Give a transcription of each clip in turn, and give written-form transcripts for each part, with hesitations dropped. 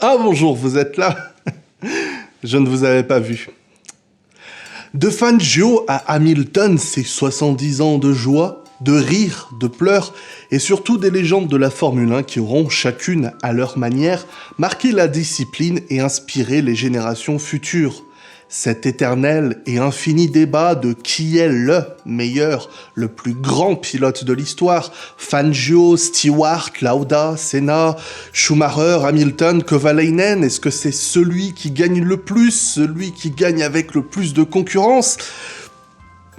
Ah bonjour, vous êtes là? Je ne vous avais pas vu. De Fangio à Hamilton, c'est 70 ans de joie, de rire, de pleurs, et surtout des légendes de la Formule 1 qui auront, chacune à leur manière, marqué la discipline et inspiré les générations futures. Cet éternel et infini débat de qui est le meilleur, le plus grand pilote de l'histoire, Fangio, Stewart, Lauda, Senna, Schumacher, Hamilton, Kovalainen, est-ce que c'est celui qui gagne le plus, celui qui gagne avec le plus de concurrence ?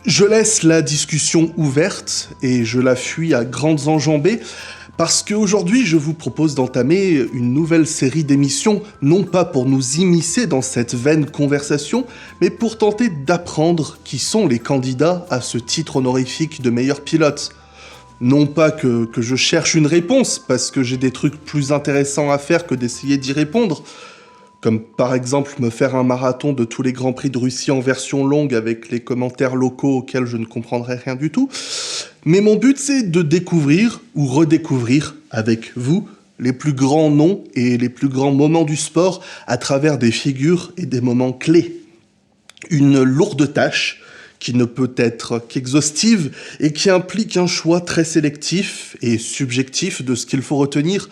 Je laisse la discussion ouverte et je la fuis à grandes enjambées parce qu'aujourd'hui je vous propose d'entamer une nouvelle série d'émissions, non pas pour nous immiscer dans cette vaine conversation, mais pour tenter d'apprendre qui sont les candidats à ce titre honorifique de meilleur pilote. Non pas que je cherche une réponse, parce que j'ai des trucs plus intéressants à faire que d'essayer d'y répondre, comme par exemple me faire un marathon de tous les Grands Prix de Russie en version longue avec les commentaires locaux auxquels je ne comprendrai rien du tout. Mais mon but, c'est de découvrir ou redécouvrir avec vous les plus grands noms et les plus grands moments du sport à travers des figures et des moments clés. Une lourde tâche qui ne peut être qu'exhaustive et qui implique un choix très sélectif et subjectif de ce qu'il faut retenir.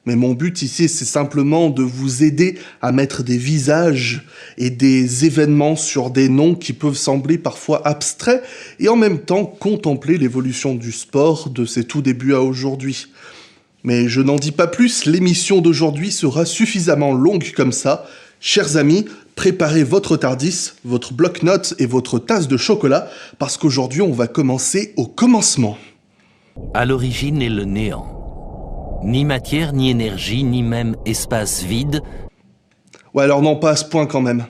Mais mon but ici, c'est simplement de vous aider à mettre des visages et des événements sur des noms qui peuvent sembler parfois abstraits et en même temps contempler l'évolution du sport de ses tout débuts à aujourd'hui. Mais je n'en dis pas plus, l'émission d'aujourd'hui sera suffisamment longue comme ça. Chers amis, préparez votre Tardis, votre bloc-notes et votre tasse de chocolat parce qu'aujourd'hui on va commencer au commencement. À l'origine est le néant. Ni matière, ni énergie, ni même espace vide. Ouais, alors non, pas à ce point quand même.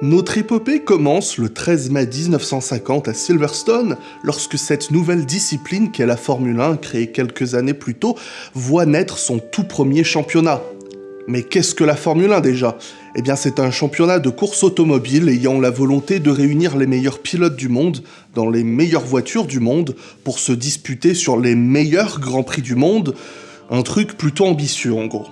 Notre épopée commence le 13 mai 1950 à Silverstone, lorsque cette nouvelle discipline qu'est la Formule 1, créée quelques années plus tôt, voit naître son tout premier championnat. Mais qu'est-ce que la Formule 1 déjà ? Eh bien c'est un championnat de course automobile ayant la volonté de réunir les meilleurs pilotes du monde dans les meilleures voitures du monde pour se disputer sur les meilleurs grands prix du monde. Un truc plutôt ambitieux en gros.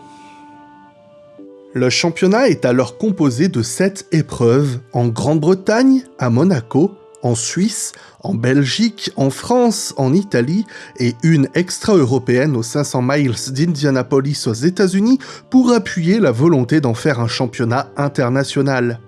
Le championnat est alors composé de 7 épreuves en Grande-Bretagne, à Monaco, en Suisse, en Belgique, en France, en Italie et une extra-européenne aux 500 miles d'Indianapolis aux États-Unis pour appuyer la volonté d'en faire un championnat international.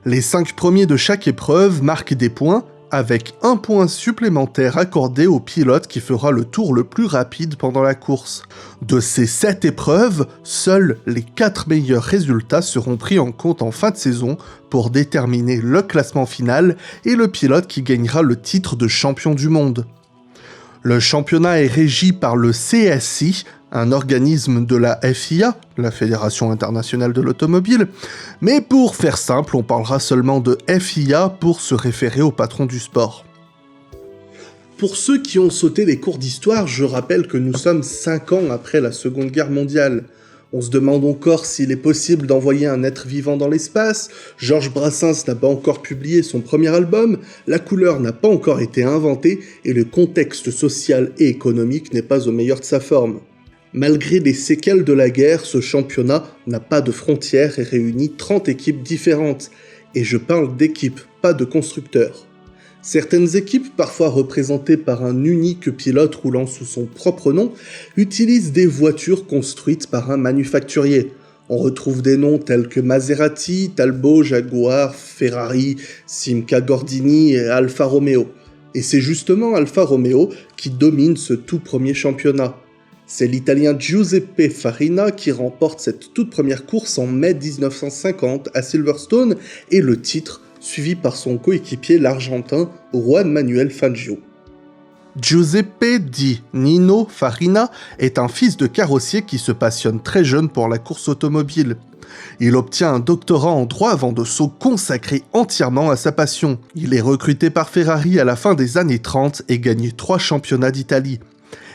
Les 5 premiers de chaque épreuve marquent des points, avec 1 point supplémentaire accordé au pilote qui fera le tour le plus rapide pendant la course. De ces 7 épreuves, seuls les 4 meilleurs résultats seront pris en compte en fin de saison pour déterminer le classement final et le pilote qui gagnera le titre de champion du monde. Le championnat est régi par le CSI, un organisme de la FIA, la Fédération Internationale de l'Automobile, mais pour faire simple, on parlera seulement de FIA pour se référer au patron du sport. Pour ceux qui ont sauté les cours d'histoire, je rappelle que nous sommes 5 ans après la Seconde Guerre mondiale. On se demande encore s'il est possible d'envoyer un être vivant dans l'espace, Georges Brassens n'a pas encore publié son premier album, la couleur n'a pas encore été inventée et le contexte social et économique n'est pas au meilleur de sa forme. Malgré les séquelles de la guerre, ce championnat n'a pas de frontières et réunit 30 équipes différentes. Et je parle d'équipes, pas de constructeurs. Certaines équipes, parfois représentées par un unique pilote roulant sous son propre nom, utilisent des voitures construites par un manufacturier. On retrouve des noms tels que Maserati, Talbot, Jaguar, Ferrari, Simca Gordini et Alfa Romeo. Et c'est justement Alfa Romeo qui domine ce tout premier championnat. C'est l'Italien Giuseppe Farina qui remporte cette toute première course en mai 1950 à Silverstone et le titre, suivi par son coéquipier l'Argentin Juan Manuel Fangio. Giuseppe dit Nino Farina est un fils de carrossier qui se passionne très jeune pour la course automobile. Il obtient un doctorat en droit avant de se consacrer entièrement à sa passion. Il est recruté par Ferrari à la fin des années 30 et gagne 3 championnats d'Italie.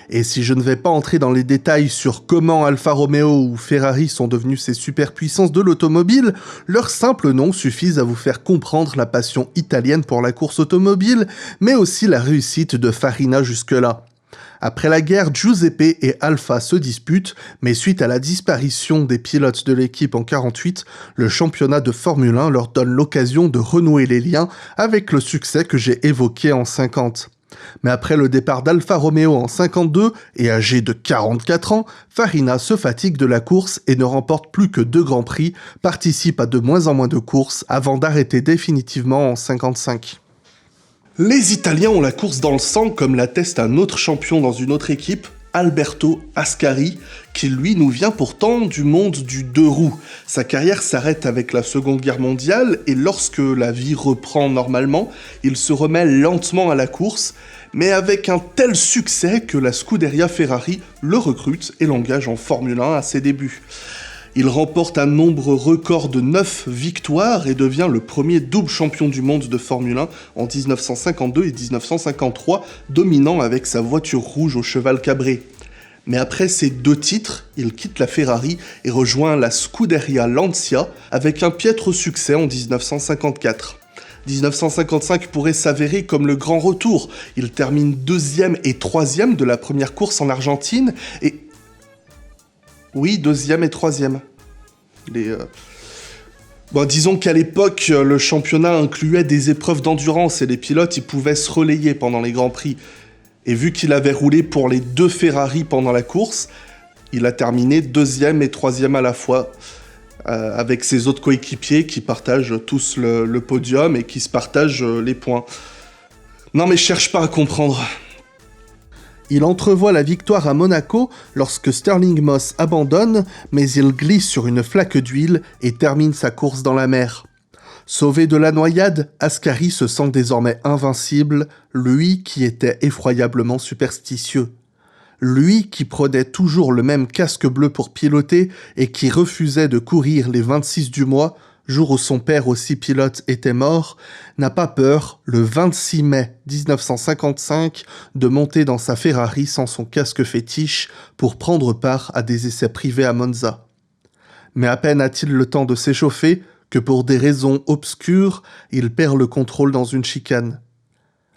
Et si je ne vais pas entrer dans les détails sur comment Alfa Romeo ou Ferrari sont devenus ces superpuissances de l'automobile, leurs simples noms suffisent à vous faire comprendre la passion italienne pour la course automobile, mais aussi la réussite de Farina jusque-là. Après la guerre, Giuseppe et Alfa se disputent, mais suite à la disparition des pilotes de l'équipe en 1948, le championnat de Formule 1 leur donne l'occasion de renouer les liens avec le succès que j'ai évoqué en 1950. Mais après le départ d'Alfa Romeo en 1952, et âgé de 44 ans, Farina se fatigue de la course et ne remporte plus que 2 grands prix, participe à de moins en moins de courses avant d'arrêter définitivement en 1955. Les Italiens ont la course dans le sang, comme l'atteste un autre champion dans une autre équipe, Alberto Ascari, qui lui nous vient pourtant du monde du 2 roues. Sa carrière s'arrête avec la Seconde Guerre mondiale et lorsque la vie reprend normalement, il se remet lentement à la course, mais avec un tel succès que la Scuderia Ferrari le recrute et l'engage en Formule 1 à ses débuts. Il remporte un nombre record de 9 victoires et devient le premier double champion du monde de Formule 1 en 1952 et 1953, dominant avec sa voiture rouge au cheval cabré. Mais après ces 2 titres, il quitte la Ferrari et rejoint la Scuderia Lancia avec un piètre succès en 1954. 1955 pourrait s'avérer comme le grand retour. Il termine 2e et 3e de la première course en Argentine et... Oui, 2e et 3e. Disons qu'à l'époque, le championnat incluait des épreuves d'endurance et les pilotes ils pouvaient se relayer pendant les Grands Prix. Et vu qu'il avait roulé pour les 2 Ferrari pendant la course, il a terminé 2e et 3e à la fois, avec ses autres coéquipiers qui partagent tous le podium et qui se partagent les points. Non mais je cherche pas à comprendre. Il entrevoit la victoire à Monaco lorsque Stirling Moss abandonne, mais il glisse sur une flaque d'huile et termine sa course dans la mer. Sauvé de la noyade, Ascari se sent désormais invincible, lui qui était effroyablement superstitieux. Lui qui prenait toujours le même casque bleu pour piloter et qui refusait de courir les 26 du mois, jour où son père aussi pilote était mort, n'a pas peur, le 26 mai 1955, de monter dans sa Ferrari sans son casque fétiche pour prendre part à des essais privés à Monza. Mais à peine a-t-il le temps de s'échauffer que pour des raisons obscures, il perd le contrôle dans une chicane.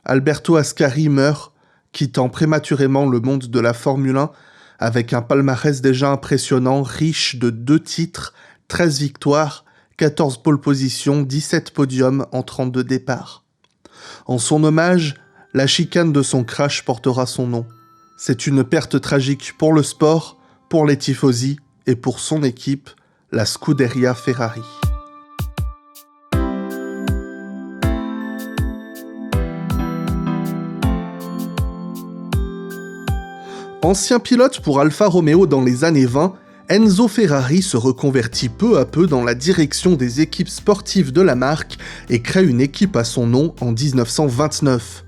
Alberto Ascari meurt, quittant prématurément le monde de la Formule 1 avec un palmarès déjà impressionnant, riche de 2 titres, 13 victoires, 14 pole positions, 17 podiums en 32 départs. En son hommage, la chicane de son crash portera son nom. C'est une perte tragique pour le sport, pour les tifosi et pour son équipe, la Scuderia Ferrari. Ancien pilote pour Alfa Romeo dans les années 20, Enzo Ferrari se reconvertit peu à peu dans la direction des équipes sportives de la marque et crée une équipe à son nom en 1929.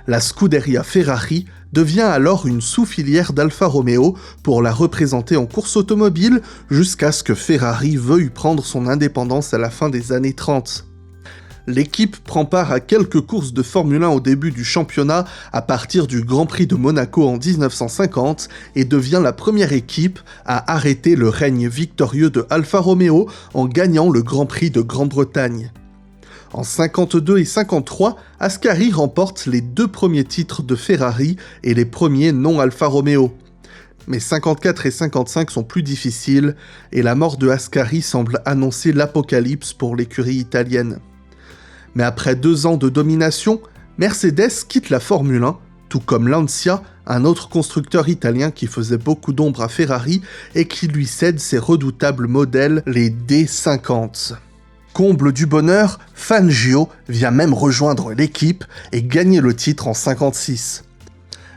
La Scuderia Ferrari devient alors une sous-filière d'Alfa Romeo pour la représenter en course automobile jusqu'à ce que Ferrari veuille prendre son indépendance à la fin des années 30. L'équipe prend part à quelques courses de Formule 1 au début du championnat à partir du Grand Prix de Monaco en 1950 et devient la première équipe à arrêter le règne victorieux de Alfa Romeo en gagnant le Grand Prix de Grande-Bretagne. En 52 et 53, Ascari remporte les 2 premiers titres de Ferrari et les premiers non Alfa Romeo. Mais 54 et 55 sont plus difficiles et la mort de Ascari semble annoncer l'apocalypse pour l'écurie italienne. Mais après 2 ans de domination, Mercedes quitte la Formule 1, tout comme Lancia, un autre constructeur italien qui faisait beaucoup d'ombre à Ferrari et qui lui cède ses redoutables modèles, les D50. Comble du bonheur, Fangio vient même rejoindre l'équipe et gagner le titre en 56.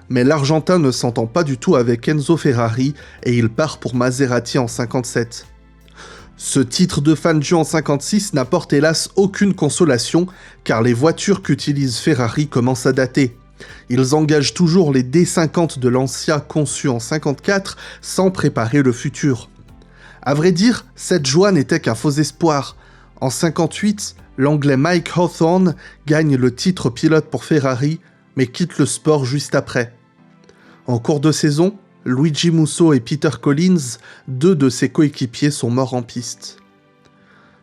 Mais l'Argentin ne s'entend pas du tout avec Enzo Ferrari et il part pour Maserati en 57. Ce titre de Fangio en 56 n'apporte hélas aucune consolation, car les voitures qu'utilise Ferrari commencent à dater. Ils engagent toujours les D50 de Lancia conçus en 54 sans préparer le futur. À vrai dire, cette joie n'était qu'un faux espoir. En 58, l'anglais Mike Hawthorn gagne le titre pilote pour Ferrari, mais quitte le sport juste après. En cours de saison, Luigi Musso et Peter Collins, 2 de ses coéquipiers, sont morts en piste.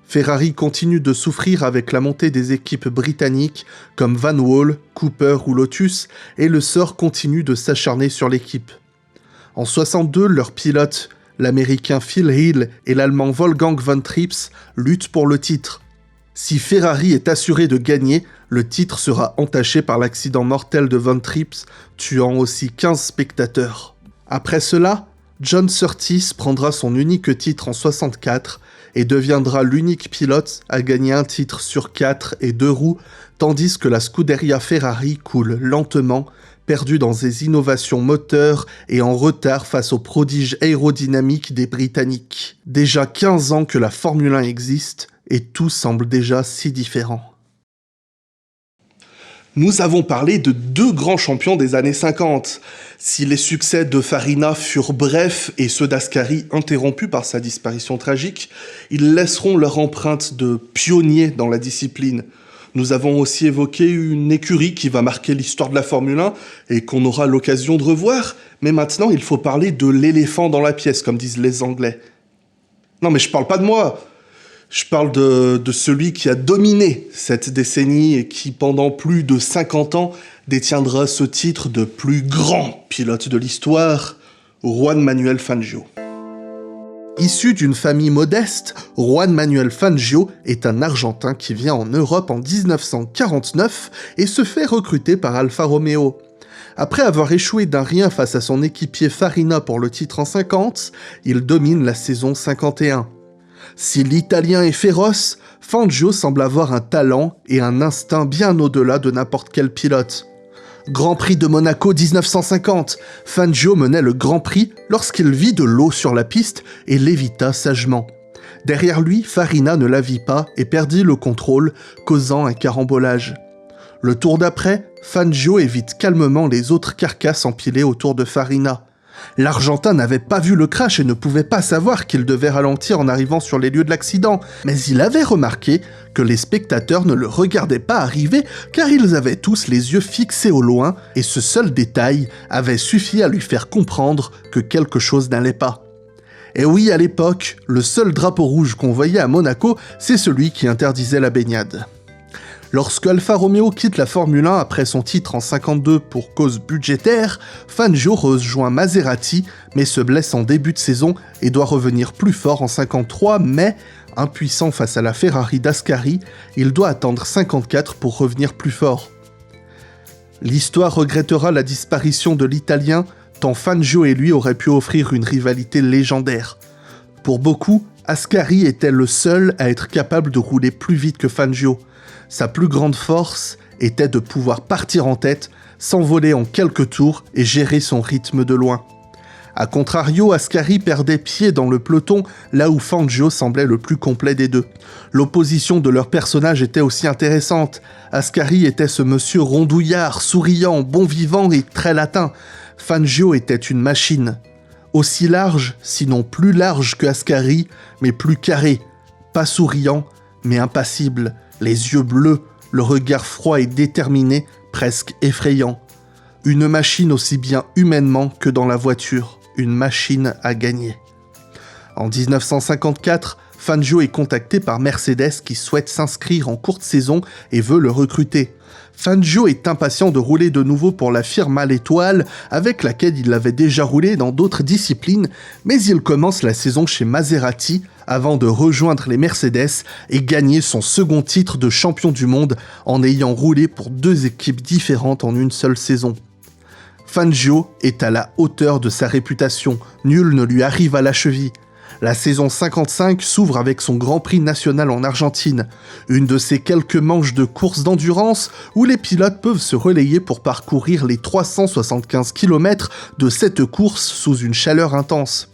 Ferrari continue de souffrir avec la montée des équipes britanniques comme Van Wall, Cooper ou Lotus, et le sort continue de s'acharner sur l'équipe. En 62, leurs pilotes, l'américain Phil Hill et l'allemand Wolfgang von Trips, luttent pour le titre. Si Ferrari est assuré de gagner, le titre sera entaché par l'accident mortel de von Trips, tuant aussi 15 spectateurs. Après cela, John Surtees prendra son unique titre en 64 et deviendra l'unique pilote à gagner un titre sur 4 et 2 roues, tandis que la Scuderia Ferrari coule lentement, perdue dans des innovations moteurs et en retard face aux prodiges aérodynamiques des Britanniques. Déjà 15 ans que la Formule 1 existe, et tout semble déjà si différent. Nous avons parlé de 2 grands champions des années 50. Si les succès de Farina furent brefs et ceux d'Ascari interrompus par sa disparition tragique, ils laisseront leur empreinte de pionniers dans la discipline. Nous avons aussi évoqué une écurie qui va marquer l'histoire de la Formule 1 et qu'on aura l'occasion de revoir, mais maintenant il faut parler de l'éléphant dans la pièce, comme disent les Anglais. Non mais je parle pas de moi. Je parle de celui qui a dominé cette décennie et qui, pendant plus de 50 ans, détiendra ce titre de plus grand pilote de l'histoire, Juan Manuel Fangio. Issu d'une famille modeste, Juan Manuel Fangio est un Argentin qui vient en Europe en 1949 et se fait recruter par Alfa Romeo. Après avoir échoué d'un rien face à son équipier Farina pour le titre en 50, il domine la saison 51. Si l'Italien est féroce, Fangio semble avoir un talent et un instinct bien au-delà de n'importe quel pilote. Grand Prix de Monaco 1950, Fangio menait le Grand Prix lorsqu'il vit de l'eau sur la piste et l'évita sagement. Derrière lui, Farina ne la vit pas et perdit le contrôle, causant un carambolage. Le tour d'après, Fangio évite calmement les autres carcasses empilées autour de Farina. L'Argentin n'avait pas vu le crash et ne pouvait pas savoir qu'il devait ralentir en arrivant sur les lieux de l'accident, mais il avait remarqué que les spectateurs ne le regardaient pas arriver car ils avaient tous les yeux fixés au loin et ce seul détail avait suffi à lui faire comprendre que quelque chose n'allait pas. Et oui, à l'époque, le seul drapeau rouge qu'on voyait à Monaco, c'est celui qui interdisait la baignade. Lorsque Alfa Romeo quitte la Formule 1 après son titre en 52 pour cause budgétaire, Fangio rejoint Maserati, mais se blesse en début de saison et doit revenir plus fort en 53, mais, impuissant face à la Ferrari d'Ascari, il doit attendre 54 pour revenir plus fort. L'histoire regrettera la disparition de l'Italien, tant Fangio et lui auraient pu offrir une rivalité légendaire. Pour beaucoup, Ascari était le seul à être capable de rouler plus vite que Fangio. Sa plus grande force était de pouvoir partir en tête, s'envoler en quelques tours et gérer son rythme de loin. A contrario, Ascari perdait pied dans le peloton, là où Fangio semblait le plus complet des deux. L'opposition de leurs personnages était aussi intéressante. Ascari était ce monsieur rondouillard, souriant, bon vivant et très latin. Fangio était une machine. Aussi large, sinon plus large que Ascari, mais plus carré. Pas souriant, mais impassible. Les yeux bleus, le regard froid et déterminé, presque effrayant. Une machine aussi bien humainement que dans la voiture, une machine à gagner. En 1954, Fangio est contacté par Mercedes qui souhaite s'inscrire en courte saison et veut le recruter. Fangio est impatient de rouler de nouveau pour la firme à l'étoile, avec laquelle il avait déjà roulé dans d'autres disciplines, mais il commence la saison chez Maserati avant de rejoindre les Mercedes et gagner son second titre de champion du monde en ayant roulé pour 2 équipes différentes en une seule saison. Fangio est à la hauteur de sa réputation, nul ne lui arrive à la cheville. La saison 55 s'ouvre avec son Grand Prix national en Argentine, une de ces quelques manches de course d'endurance où les pilotes peuvent se relayer pour parcourir les 375 km de cette course sous une chaleur intense.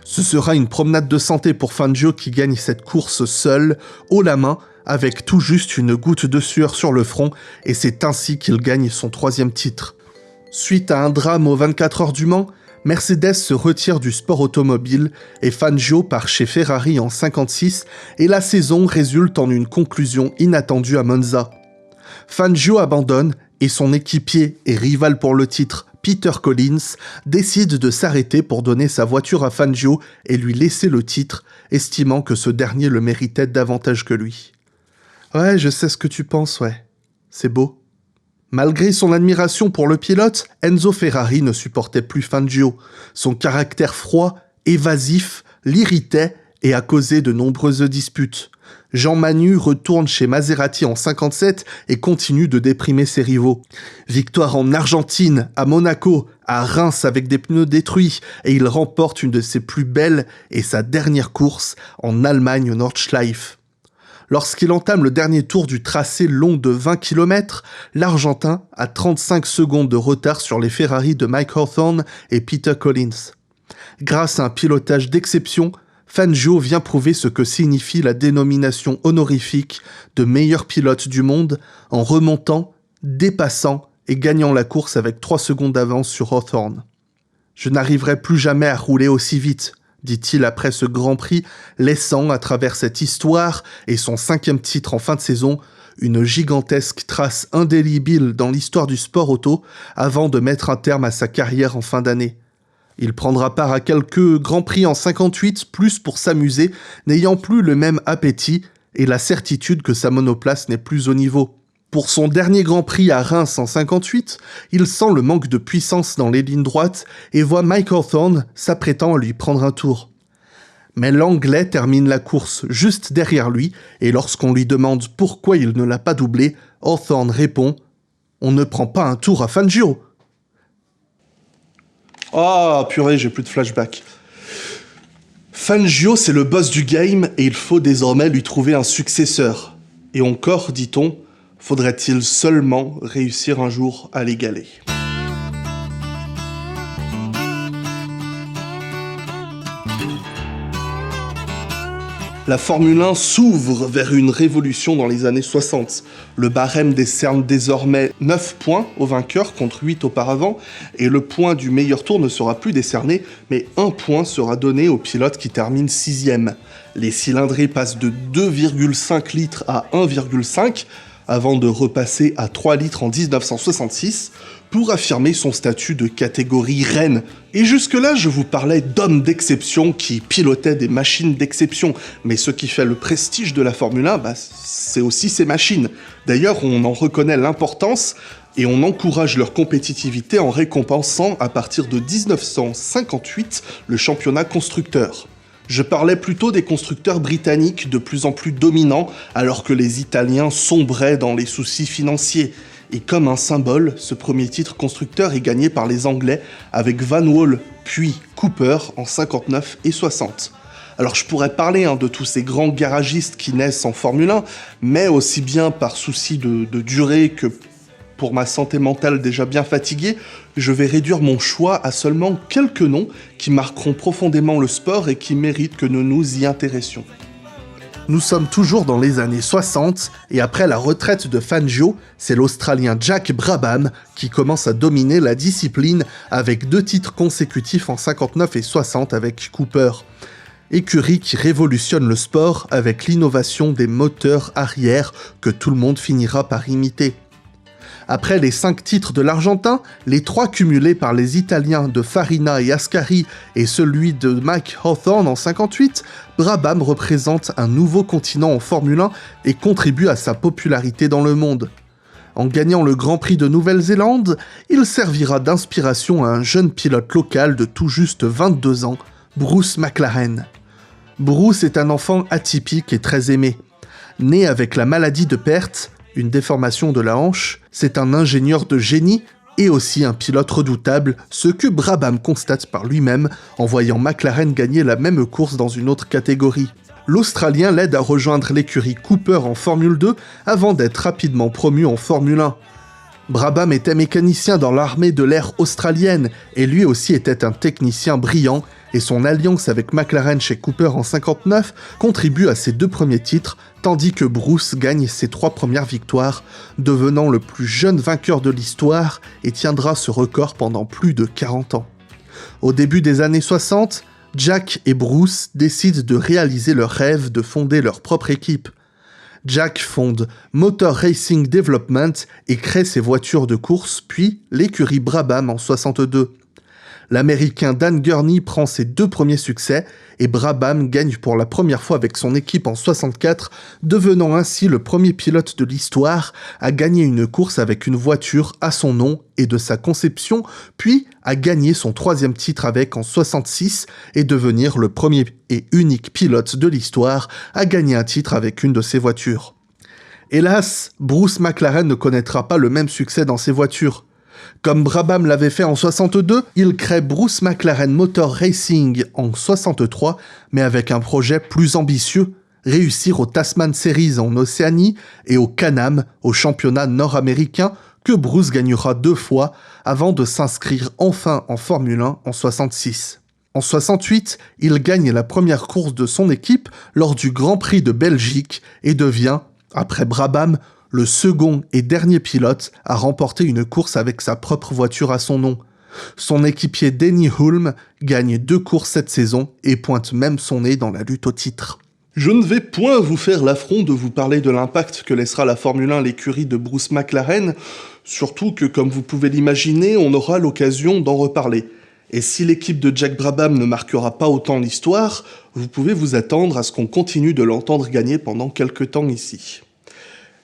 Ce sera une promenade de santé pour Fangio qui gagne cette course seul, haut la main, avec tout juste une goutte de sueur sur le front, et c'est ainsi qu'il gagne son 3e titre. Suite à un drame aux 24 heures du Mans, Mercedes se retire du sport automobile et Fangio part chez Ferrari en 56 et la saison résulte en une conclusion inattendue à Monza. Fangio abandonne et son équipier et rival pour le titre, Peter Collins, décide de s'arrêter pour donner sa voiture à Fangio et lui laisser le titre, estimant que ce dernier le méritait davantage que lui. Ouais, je sais ce que tu penses, ouais. C'est beau. Malgré son admiration pour le pilote, Enzo Ferrari ne supportait plus Fangio. Son caractère froid, évasif, l'irritait et a causé de nombreuses disputes. Jean Manu retourne chez Maserati en 57 et continue de déprimer ses rivaux. Victoire en Argentine, à Monaco, à Reims avec des pneus détruits, et il remporte une de ses plus belles et sa dernière course en Allemagne au Nordschleife. Lorsqu'il entame le dernier tour du tracé long de 20 km, l'Argentin a 35 secondes de retard sur les Ferrari de Mike Hawthorn et Peter Collins. Grâce à un pilotage d'exception, Fangio vient prouver ce que signifie la dénomination honorifique de meilleur pilote du monde en remontant, dépassant et gagnant la course avec 3 secondes d'avance sur Hawthorn. « Je n'arriverai plus jamais à rouler aussi vite », dit-il après ce Grand Prix, laissant à travers cette histoire et son 5e titre en fin de saison une gigantesque trace indélébile dans l'histoire du sport auto avant de mettre un terme à sa carrière en fin d'année. Il prendra part à quelques Grands Prix en 58, plus pour s'amuser, n'ayant plus le même appétit et la certitude que sa monoplace n'est plus au niveau. Pour son dernier Grand Prix à Reims en 58, il sent le manque de puissance dans les lignes droites et voit Mike Hawthorn s'apprêtant à lui prendre un tour. Mais l'Anglais termine la course juste derrière lui et lorsqu'on lui demande pourquoi il ne l'a pas doublé, Hawthorn répond « On ne prend pas un tour à Fangio !» Ah, purée, j'ai plus de flashback. Fangio, c'est le boss du game et il faut désormais lui trouver un successeur. Et encore, dit-on, faudrait-il seulement réussir un jour à l'égaler. La Formule 1 s'ouvre vers une révolution dans les années 60. Le barème décerne désormais 9 points au vainqueur contre 8 auparavant, et le point du meilleur tour ne sera plus décerné, mais 1 point sera donné au pilote qui termine 6e. Les cylindrées passent de 2,5 litres à 1,5, avant de repasser à 3 litres en 1966, pour affirmer son statut de catégorie reine. Et jusque-là, je vous parlais d'hommes d'exception qui pilotaient des machines d'exception. Mais ce qui fait le prestige de la Formule 1, c'est aussi ces machines. D'ailleurs, on en reconnaît l'importance et on encourage leur compétitivité en récompensant, à partir de 1958, le championnat constructeur. Je parlais plutôt des constructeurs britanniques de plus en plus dominants, alors que les Italiens sombraient dans les soucis financiers. Et comme un symbole, ce premier titre constructeur est gagné par les Anglais avec Van Wall puis Cooper en 59 et 60. Alors je pourrais parler de tous ces grands garagistes qui naissent en Formule 1, mais aussi bien par souci de durée que pour ma santé mentale déjà bien fatiguée, je vais réduire mon choix à seulement quelques noms qui marqueront profondément le sport et qui méritent que nous nous y intéressions. Nous sommes toujours dans les années 60 et après la retraite de Fangio, c'est l'Australien Jack Brabham qui commence à dominer la discipline avec 2 titres consécutifs en 59 et 60 avec Cooper. Écurie qui révolutionne le sport avec l'innovation des moteurs arrière que tout le monde finira par imiter. Après les 5 titres de l'Argentin, les 3 cumulés par les Italiens de Farina et Ascari et celui de Mike Hawthorn en 58, Brabham représente un nouveau continent en Formule 1 et contribue à sa popularité dans le monde. En gagnant le Grand Prix de Nouvelle-Zélande, il servira d'inspiration à un jeune pilote local de tout juste 22 ans, Bruce McLaren. Bruce est un enfant atypique et très aimé. Né avec la maladie de Pärt, une déformation de la hanche, c'est un ingénieur de génie et aussi un pilote redoutable, ce que Brabham constate par lui-même en voyant McLaren gagner la même course dans une autre catégorie. L'Australien l'aide à rejoindre l'écurie Cooper en Formule 2 avant d'être rapidement promu en Formule 1. Brabham était mécanicien dans l'armée de l'air australienne et lui aussi était un technicien brillant et son alliance avec McLaren chez Cooper en 59 contribue à ses 2 premiers titres, tandis que Bruce gagne ses 3 premières victoires, devenant le plus jeune vainqueur de l'histoire et tiendra ce record pendant plus de 40 ans. Au début des années 60, Jack et Bruce décident de réaliser leur rêve de fonder leur propre équipe. Jack fonde Motor Racing Development et crée ses voitures de course, puis l'écurie Brabham en 62. L'Américain Dan Gurney prend ses 2 premiers succès et Brabham gagne pour la première fois avec son équipe en 64, devenant ainsi le premier pilote de l'histoire à gagner une course avec une voiture à son nom et de sa conception, puis à gagner son 3e titre avec en 66 et devenir le premier et unique pilote de l'histoire à gagner un titre avec une de ses voitures. Hélas, Bruce McLaren ne connaîtra pas le même succès dans ses voitures. Comme Brabham l'avait fait en 62, il crée Bruce McLaren Motor Racing en 63, mais avec un projet plus ambitieux, réussir au Tasman Series en Océanie et au Can-Am, au championnat nord-américain, que Bruce gagnera 2 fois avant de s'inscrire enfin en Formule 1 en 66. En 68, il gagne la première course de son équipe lors du Grand Prix de Belgique et devient, après Brabham, le second et dernier pilote à remporter une course avec sa propre voiture à son nom. Son équipier Denny Hulme gagne 2 courses cette saison et pointe même son nez dans la lutte au titre. Je ne vais point vous faire l'affront de vous parler de l'impact que laissera la Formule 1 l'écurie de Bruce McLaren, surtout que, comme vous pouvez l'imaginer, on aura l'occasion d'en reparler. Et si l'équipe de Jack Brabham ne marquera pas autant l'histoire, vous pouvez vous attendre à ce qu'on continue de l'entendre gagner pendant quelques temps ici.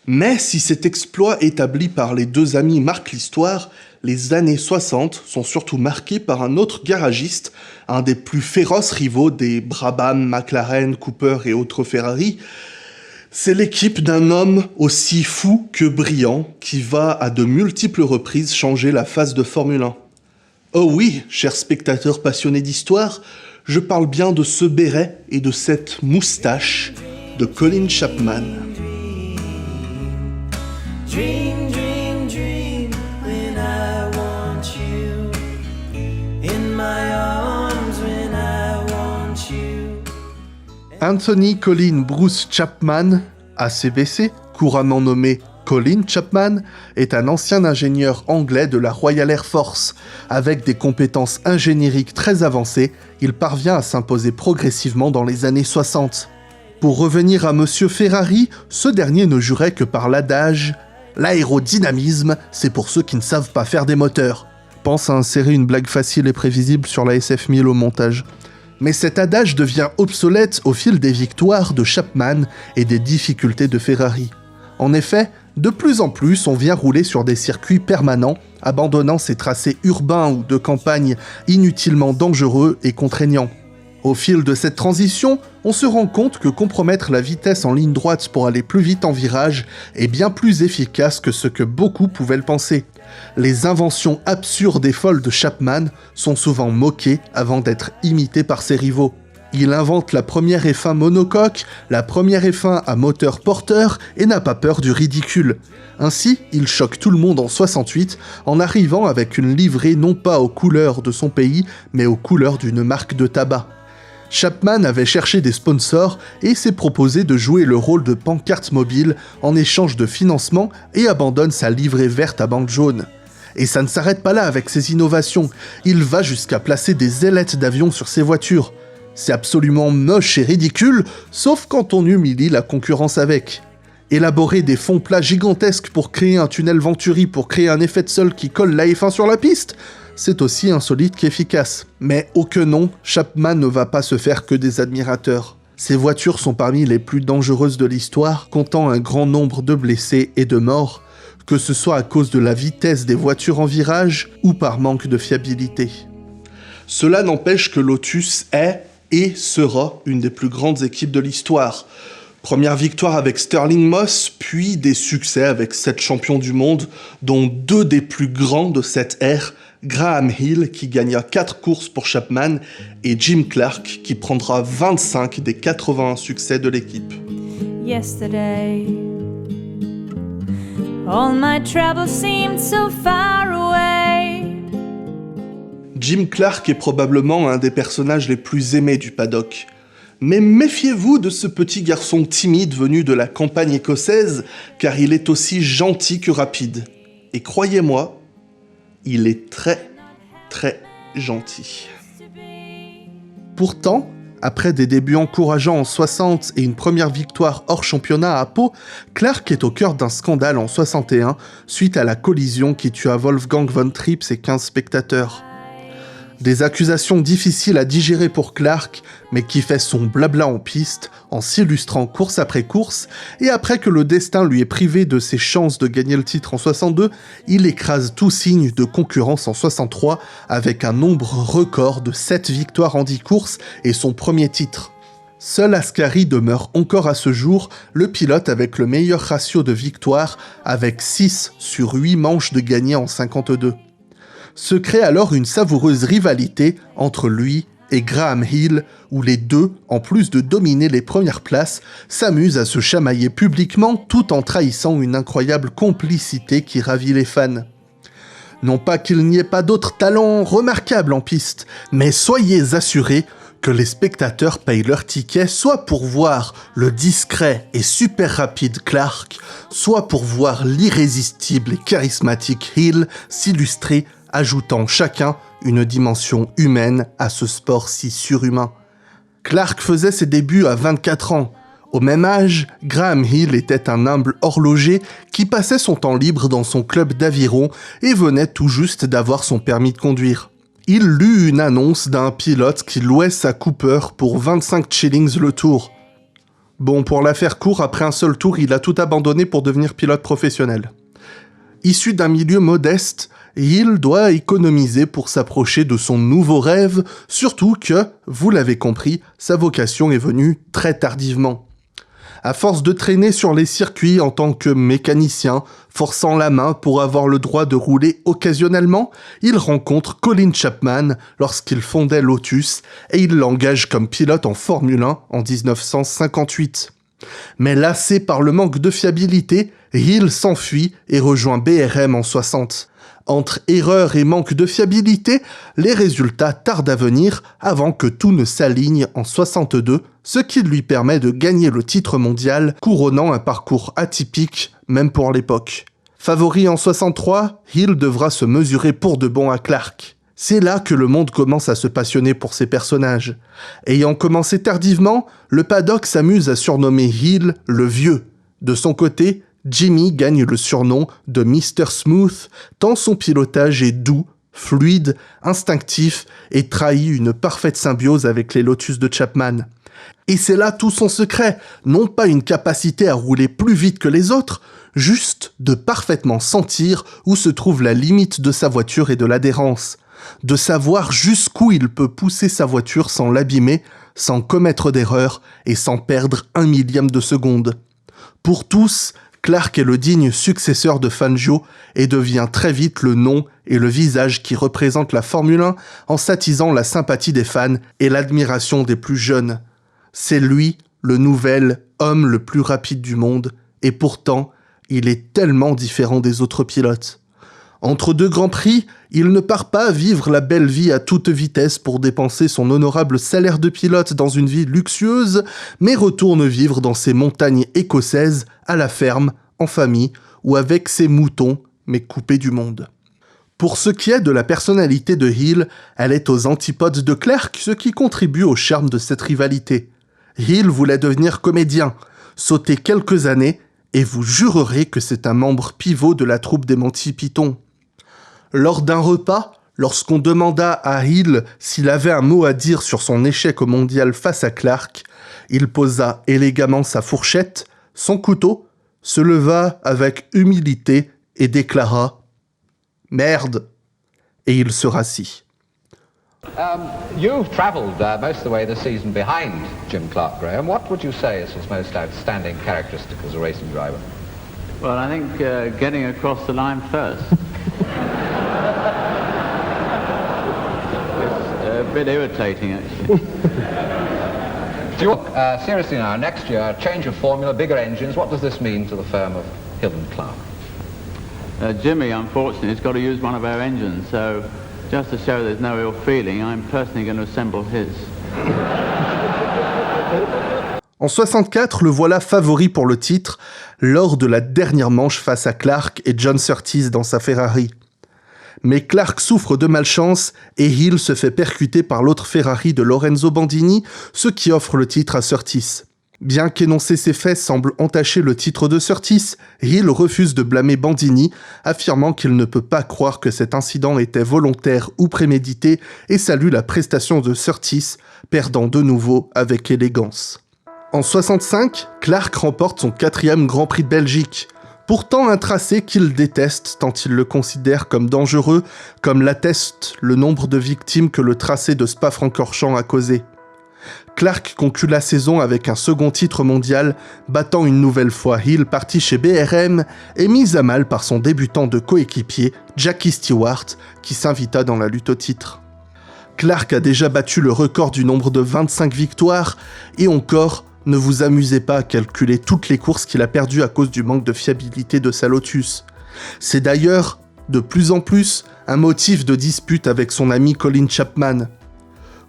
Mais si cet exploit établi par les 2 amis marque l'histoire, les années 60 sont surtout marquées par un autre garagiste, un des plus féroces rivaux des Brabham, McLaren, Cooper et autres Ferrari. C'est l'équipe d'un homme aussi fou que brillant qui va à de multiples reprises changer la face de Formule 1. Oh oui, chers spectateurs passionnés d'histoire, je parle bien de ce béret et de cette moustache de Colin Chapman. Dream, dream, dream when I want you in my arms when I want you. Anthony Colin Bruce Chapman, ACBC, couramment nommé Colin Chapman, est un ancien ingénieur anglais de la Royal Air Force. Avec des compétences ingénieriques très avancées, il parvient à s'imposer progressivement dans les années 60. Pour revenir à Monsieur Ferrari, ce dernier ne jurait que par l'adage « L'aérodynamisme, c'est pour ceux qui ne savent pas faire des moteurs ». Pense à insérer une blague facile et prévisible sur la SF1000 au montage. Mais cet adage devient obsolète au fil des victoires de Chapman et des difficultés de Ferrari. En effet, de plus en plus, on vient rouler sur des circuits permanents, abandonnant ces tracés urbains ou de campagne inutilement dangereux et contraignants. Au fil de cette transition, on se rend compte que compromettre la vitesse en ligne droite pour aller plus vite en virage est bien plus efficace que ce que beaucoup pouvaient le penser. Les inventions absurdes et folles de Chapman sont souvent moquées avant d'être imitées par ses rivaux. Il invente la première F1 monocoque, la première F1 à moteur porteur et n'a pas peur du ridicule. Ainsi, il choque tout le monde en 68 en arrivant avec une livrée non pas aux couleurs de son pays, mais aux couleurs d'une marque de tabac. Chapman avait cherché des sponsors et s'est proposé de jouer le rôle de pancarte mobile en échange de financement et abandonne sa livrée verte à bande jaune. Et ça ne s'arrête pas là avec ses innovations, il va jusqu'à placer des ailettes d'avion sur ses voitures. C'est absolument moche et ridicule, sauf quand on humilie la concurrence avec. Élaborer des fonds plats gigantesques pour créer un tunnel Venturi pour créer un effet de sol qui colle la F1 sur la piste, c'est aussi insolite qu'efficace. Mais oh que non, Chapman ne va pas se faire que des admirateurs. Ces voitures sont parmi les plus dangereuses de l'histoire, comptant un grand nombre de blessés et de morts, que ce soit à cause de la vitesse des voitures en virage ou par manque de fiabilité. Cela n'empêche que Lotus est et sera une des plus grandes équipes de l'histoire. Première victoire avec Stirling Moss, puis des succès avec 7 champions du monde, dont 2 des plus grands de cette ère, Graham Hill qui gagna 4 courses pour Chapman et Jim Clark qui prendra 25 des 81 succès de l'équipe. Yesterday, all my troubles seemed so far away. Jim Clark est probablement un des personnages les plus aimés du paddock. Mais méfiez-vous de ce petit garçon timide venu de la campagne écossaise, car il est aussi gentil que rapide. Et croyez-moi, il est très, très gentil. Pourtant, Après des débuts encourageants en 60 et une première victoire hors championnat à Pau, Clark est au cœur d'un scandale en 61 suite à la collision qui tua Wolfgang von Trips et 15 spectateurs. Des accusations difficiles à digérer pour Clark, mais qui fait son blabla en piste, en s'illustrant course après course, et après que le destin lui ait privé de ses chances de gagner le titre en 62, il écrase tout signe de concurrence en 63, avec un nombre record de 7 victoires en 10 courses et son premier titre. Seul Ascari demeure encore à ce jour le pilote avec le meilleur ratio de victoires, avec 6 sur 8 manches de gagné en 52. Se crée alors une savoureuse rivalité entre lui et Graham Hill, où les deux, en plus de dominer les premières places, s'amusent à se chamailler publiquement tout en trahissant une incroyable complicité qui ravit les fans. Non pas qu'il n'y ait pas d'autres talents remarquables en piste, mais soyez assurés que les spectateurs payent leur ticket soit pour voir le discret et super rapide Clark, soit pour voir l'irrésistible et charismatique Hill s'illustrer, ajoutant chacun une dimension humaine à ce sport si surhumain. Clark faisait ses débuts à 24 ans. Au même âge, Graham Hill était un humble horloger qui passait son temps libre dans son club d'aviron et venait tout juste d'avoir son permis de conduire. Il lut une annonce d'un pilote qui louait sa Cooper pour 25 shillings le tour. Bon, pour la faire court, après un seul tour, il a tout abandonné pour devenir pilote professionnel. Issu d'un milieu modeste, Hill doit économiser pour s'approcher de son nouveau rêve, surtout que, vous l'avez compris, sa vocation est venue très tardivement. À force de traîner sur les circuits en tant que mécanicien, forçant la main pour avoir le droit de rouler occasionnellement, il rencontre Colin Chapman lorsqu'il fondait Lotus et il l'engage comme pilote en Formule 1 en 1958. Mais lassé par le manque de fiabilité, Hill s'enfuit et rejoint BRM en 60. Entre erreurs et manque de fiabilité, les résultats tardent à venir avant que tout ne s'aligne en 62, ce qui lui permet de gagner le titre mondial, couronnant un parcours atypique, même pour l'époque. Favori en 63, Hill devra se mesurer pour de bon à Clark. C'est là que le monde commence à se passionner pour ces personnages. Ayant commencé tardivement, le paddock s'amuse à surnommer Hill le Vieux. De son côté, Jimmy gagne le surnom de Mr. Smooth, tant son pilotage est doux, fluide, instinctif et trahit une parfaite symbiose avec les Lotus de Chapman. Et c'est là tout son secret, non pas une capacité à rouler plus vite que les autres, juste de parfaitement sentir où se trouve la limite de sa voiture et de l'adhérence, de savoir jusqu'où il peut pousser sa voiture sans l'abîmer, sans commettre d'erreur et sans perdre 1 millième de seconde. Pour tous, Clark est le digne successeur de Fangio et devient très vite le nom et le visage qui représente la Formule 1 en s'attisant la sympathie des fans et l'admiration des plus jeunes. C'est lui, le nouvel homme le plus rapide du monde, et pourtant, il est tellement différent des autres pilotes. Entre 2 grands prix, il ne part pas vivre la belle vie à toute vitesse pour dépenser son honorable salaire de pilote dans une vie luxueuse, mais retourne vivre dans ses montagnes écossaises, à la ferme, en famille, ou avec ses moutons, mais coupés du monde. Pour ce qui est de la personnalité de Hill, elle est aux antipodes de Clark, ce qui contribue au charme de cette rivalité. Hill voulait devenir comédien, sauter quelques années, et vous jurerez que c'est un membre pivot de la troupe des Monty Python. Lors d'un repas, lorsqu'on demanda à Hill s'il avait un mot à dire sur son échec au mondial face à Clark, il posa élégamment sa fourchette, son couteau, se leva avec humilité et déclara « Merde !» et il se rassit. You've travelled most of the way this season behind Jim Clark, Graham. What would you say is his most outstanding characteristic as a racing driver? Well, I think getting across the line first. It's a bit irritating, actually. Seriously now, next year, change of formula, bigger engines. What does this mean to the firm of Hill and Clark? Jimmy, unfortunately, has got to use one of our engines, so just to show there's no ill feeling, I'm personally going to assemble his. En 64, le voilà favori pour le titre lors de la dernière manche face à Clark et John Surtees dans sa Ferrari. Mais Clark souffre de malchance et Hill se fait percuter par l'autre Ferrari de Lorenzo Bandini, ce qui offre le titre à Surtees. Bien qu'énoncer ces faits semble entacher le titre de Surtees, Hill refuse de blâmer Bandini, affirmant qu'il ne peut pas croire que cet incident était volontaire ou prémédité et salue la prestation de Surtees, perdant de nouveau avec élégance. En 65, Clark remporte son 4e Grand Prix de Belgique. Pourtant un tracé qu'il déteste tant il le considère comme dangereux, comme l'atteste le nombre de victimes que le tracé de Spa-Francorchamps a causé. Clark conclut la saison avec un second titre mondial, battant une nouvelle fois Hill parti chez BRM et mis à mal par son débutant de coéquipier, Jackie Stewart, qui s'invita dans la lutte au titre. Clark a déjà battu le record du nombre de 25 victoires, et encore, ne vous amusez pas à calculer toutes les courses qu'il a perdues à cause du manque de fiabilité de sa Lotus. C'est d'ailleurs, de plus en plus, un motif de dispute avec son ami Colin Chapman.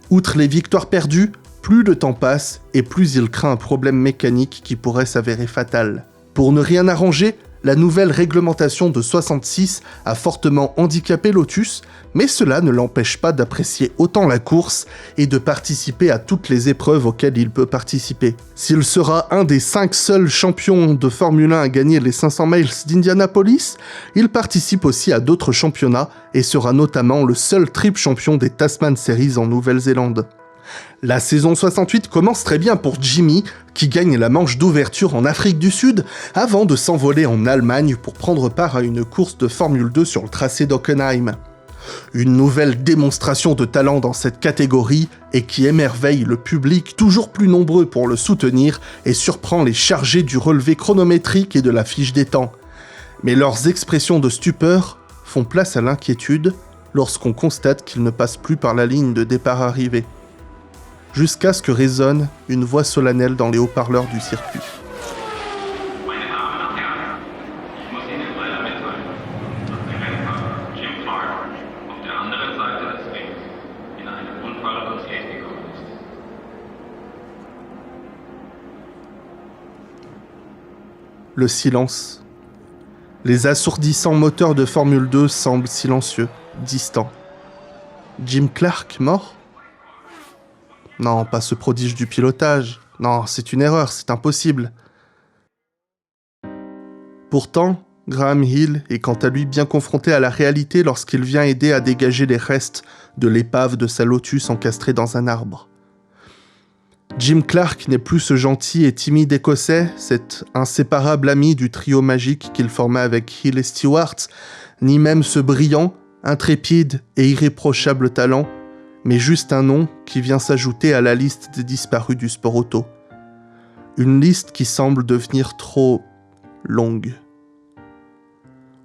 Outre les victoires perdues, plus le temps passe et plus il craint un problème mécanique qui pourrait s'avérer fatal. Pour ne rien arranger, la nouvelle réglementation de 66 a fortement handicapé Lotus, mais cela ne l'empêche pas d'apprécier autant la course et de participer à toutes les épreuves auxquelles il peut participer. S'il sera un des 5 seuls champions de Formule 1 à gagner les 500 miles d'Indianapolis, il participe aussi à d'autres championnats et sera notamment le seul triple champion des Tasman Series en Nouvelle-Zélande. La saison 68 commence très bien pour Jimmy, qui gagne la manche d'ouverture en Afrique du Sud, avant de s'envoler en Allemagne pour prendre part à une course de Formule 2 sur le tracé d'Hockenheim. Une nouvelle démonstration de talent dans cette catégorie et qui émerveille le public toujours plus nombreux pour le soutenir et surprend les chargés du relevé chronométrique et de la fiche des temps. Mais leurs expressions de stupeur font place à l'inquiétude lorsqu'on constate qu'ils ne passent plus par la ligne de départ-arrivée. Jusqu'à ce que résonne une voix solennelle dans les haut-parleurs du circuit. Le silence. Les assourdissants moteurs de Formule 2 semblent silencieux, distants. Jim Clark mort ? Non, pas ce prodige du pilotage. Non, c'est une erreur, c'est impossible. Pourtant, Graham Hill est quant à lui bien confronté à la réalité lorsqu'il vient aider à dégager les restes de l'épave de sa Lotus encastrée dans un arbre. Jim Clark n'est plus ce gentil et timide Écossais, cet inséparable ami du trio magique qu'il formait avec Hill et Stewart, ni même ce brillant, intrépide et irréprochable talent, mais juste un nom qui vient s'ajouter à la liste des disparus du sport auto. Une liste qui semble devenir trop longue.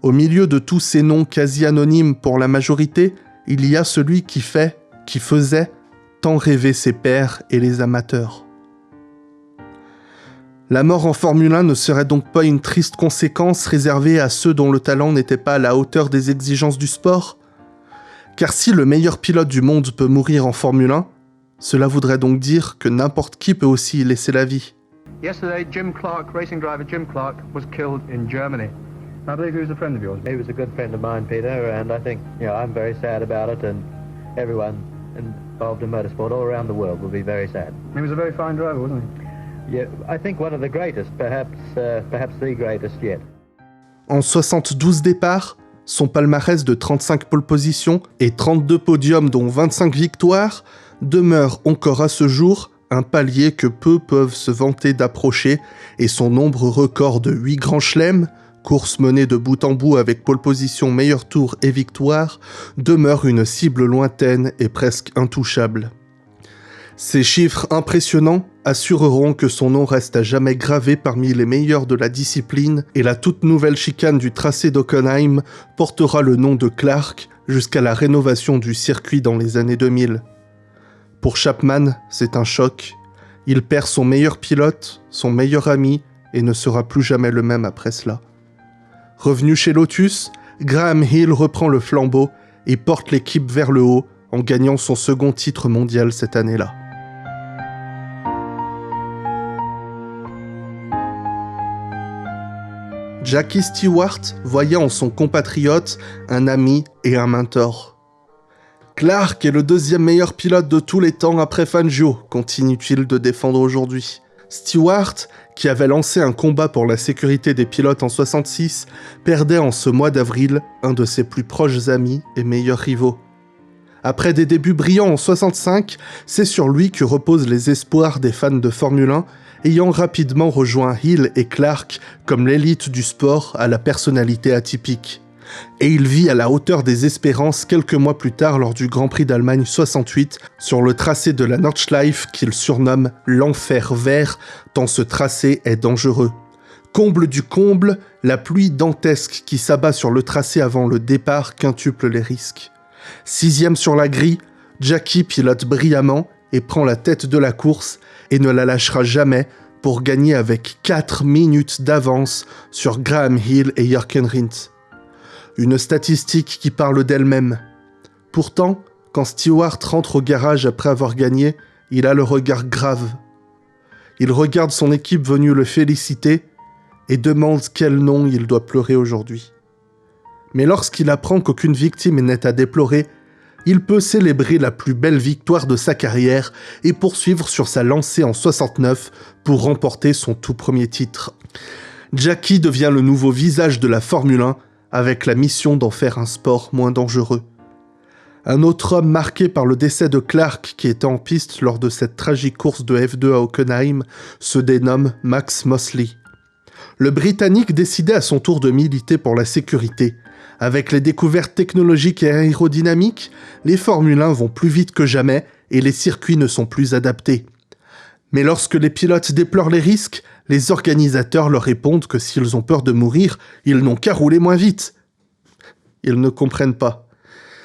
Au milieu de tous ces noms quasi anonymes pour la majorité, il y a celui qui faisait tant rêver ses pairs et les amateurs. La mort en Formule 1 ne serait donc pas une triste conséquence réservée à ceux dont le talent n'était pas à la hauteur des exigences du sport ? Car si le meilleur pilote du monde peut mourir en Formule 1, cela voudrait donc dire que n'importe qui peut aussi y laisser la vie. Yesterday, Jim Clark, racing driver Jim Clark, was killed in Germany. I believe he was a friend of yours. He was a good friend of mine, Peter, and I think, I'm very sad about it, and everyone involved in motorsport all around the world will be very sad. He was a very fine driver, wasn't he? Yeah, I think one of the greatest, perhaps the greatest yet. En 72 départs, son palmarès de 35 pole positions et 32 podiums dont 25 victoires demeure encore à ce jour un palier que peu peuvent se vanter d'approcher et son nombre record de 8 grands chelems, courses menées de bout en bout avec pole position, meilleur tour et victoire, demeure une cible lointaine et presque intouchable. Ces chiffres impressionnants assureront que son nom reste à jamais gravé parmi les meilleurs de la discipline et la toute nouvelle chicane du tracé d'Hockenheim portera le nom de Clark jusqu'à la rénovation du circuit dans les années 2000. Pour Chapman, c'est un choc. Il perd son meilleur pilote, son meilleur ami et ne sera plus jamais le même après cela. Revenu chez Lotus, Graham Hill reprend le flambeau et porte l'équipe vers le haut en gagnant son second titre mondial cette année-là. Jackie Stewart voyait en son compatriote un ami et un mentor. Clark est le deuxième meilleur pilote de tous les temps après Fangio, continue-t-il de défendre aujourd'hui. Stewart, qui avait lancé un combat pour la sécurité des pilotes en 66, perdait en ce mois d'avril un de ses plus proches amis et meilleurs rivaux. Après des débuts brillants en 65, c'est sur lui que reposent les espoirs des fans de Formule 1, ayant rapidement rejoint Hill et Clark comme l'élite du sport à la personnalité atypique. Et il vit à la hauteur des espérances quelques mois plus tard lors du Grand Prix d'Allemagne 68 sur le tracé de la Nordschleife qu'il surnomme « l'enfer vert » tant ce tracé est dangereux. Comble du comble, la pluie dantesque qui s'abat sur le tracé avant le départ quintuple les risques. 6e sur la grille, Jackie pilote brillamment et prend la tête de la course et ne la lâchera jamais pour gagner avec 4 minutes d'avance sur Graham Hill et Jürgen Rindt. Une statistique qui parle d'elle-même. Pourtant, quand Stewart rentre au garage après avoir gagné, il a le regard grave. Il regarde son équipe venue le féliciter et demande quel nom il doit pleurer aujourd'hui. Mais lorsqu'il apprend qu'aucune victime n'est à déplorer, il peut célébrer la plus belle victoire de sa carrière et poursuivre sur sa lancée en 69 pour remporter son tout premier titre. Jackie devient le nouveau visage de la Formule 1 avec la mission d'en faire un sport moins dangereux. Un autre homme marqué par le décès de Clark qui était en piste lors de cette tragique course de F2 à Hockenheim se dénomme Max Mosley. Le Britannique décidait à son tour de militer pour la sécurité. Avec les découvertes technologiques et aérodynamiques, les Formule 1 vont plus vite que jamais et les circuits ne sont plus adaptés. Mais lorsque les pilotes déplorent les risques, les organisateurs leur répondent que s'ils ont peur de mourir, ils n'ont qu'à rouler moins vite. Ils ne comprennent pas.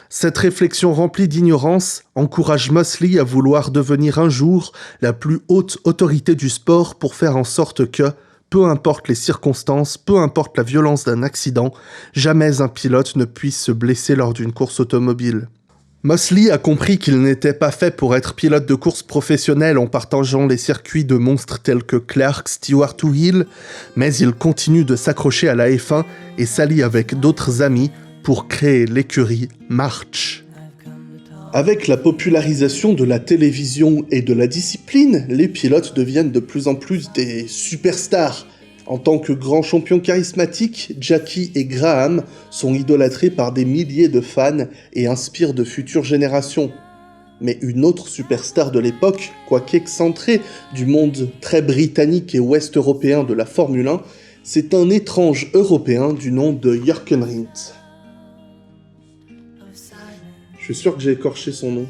Cette réflexion remplie d'ignorance encourage Mosley à vouloir devenir un jour la plus haute autorité du sport pour faire en sorte que, peu importe les circonstances, peu importe la violence d'un accident, jamais un pilote ne puisse se blesser lors d'une course automobile. Mosley a compris qu'il n'était pas fait pour être pilote de course professionnel en partageant les circuits de monstres tels que Clark, Stewart ou Hill, mais il continue de s'accrocher à la F1 et s'allie avec d'autres amis pour créer l'écurie March. Avec la popularisation de la télévision et de la discipline, les pilotes deviennent de plus en plus des superstars. En tant que grands champions charismatiques, Jackie et Graham sont idolâtrés par des milliers de fans et inspirent de futures générations. Mais une autre superstar de l'époque, quoique excentrée du monde très britannique et ouest-européen de la Formule 1, c'est un étrange européen du nom de Jürgen Rindt. Je suis sûr que j'ai écorché son nom.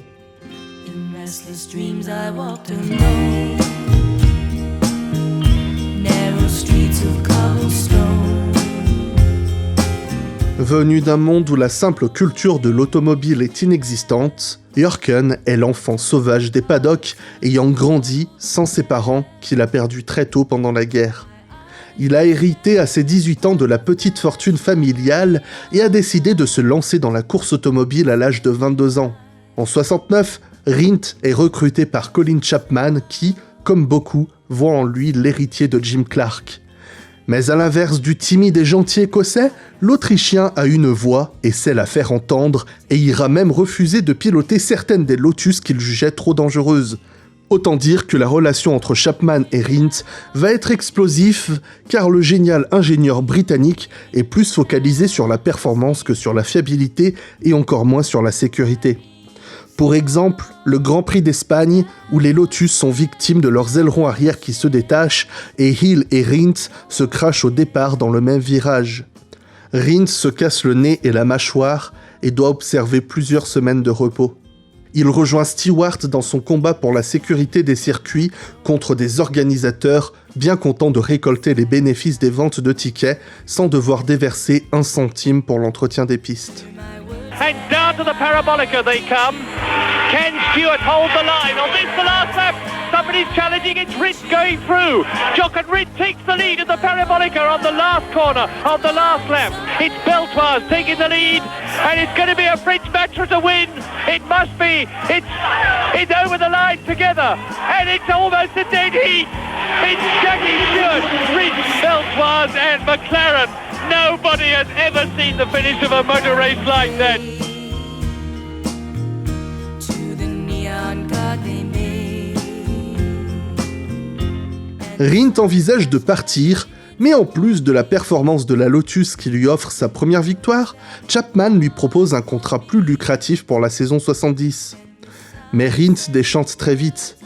Venu d'un monde où la simple culture de l'automobile est inexistante, Jürgen est l'enfant sauvage des paddocks ayant grandi sans ses parents qu'il a perdus très tôt pendant la guerre. Il a hérité à ses 18 ans de la petite fortune familiale et a décidé de se lancer dans la course automobile à l'âge de 22 ans. En 69, Rindt est recruté par Colin Chapman qui, comme beaucoup, voit en lui l'héritier de Jim Clark. Mais à l'inverse du timide et gentil écossais, l'Autrichien a une voix et sait la faire entendre et ira même refuser de piloter certaines des Lotus qu'il jugeait trop dangereuses. Autant dire que la relation entre Chapman et Rindt va être explosive car le génial ingénieur britannique est plus focalisé sur la performance que sur la fiabilité et encore moins sur la sécurité. Pour exemple, le Grand Prix d'Espagne, où les Lotus sont victimes de leurs ailerons arrière qui se détachent, et Hill et Rindt se crachent au départ dans le même virage. Rindt se casse le nez et la mâchoire, et doit observer plusieurs semaines de repos. Il rejoint Stewart dans son combat pour la sécurité des circuits contre des organisateurs bien contents de récolter les bénéfices des ventes de tickets sans devoir déverser 1 centime pour l'entretien des pistes. And down to the parabolica they come. Ken Stewart holds the line. On this, the last lap. Somebody's challenging. It's Rindt going through. Jochen Rindt takes the lead at the parabolica on the last corner of the last lap. It's Beltoise taking the lead. And it's going to be a French match to win. It must be. It's over the line together. And it's almost a dead heat. It's Jackie Stewart, Rindt, Beltoise and McLaren. Nobody has ever seen the finish of a motor race like that. To the neon god they made. Rindt envisage de partir, mais en plus de la performance de la Lotus qui lui offre sa première victoire, Chapman lui propose un contrat plus lucratif pour la saison 70. Mais Rindt déchante très vite.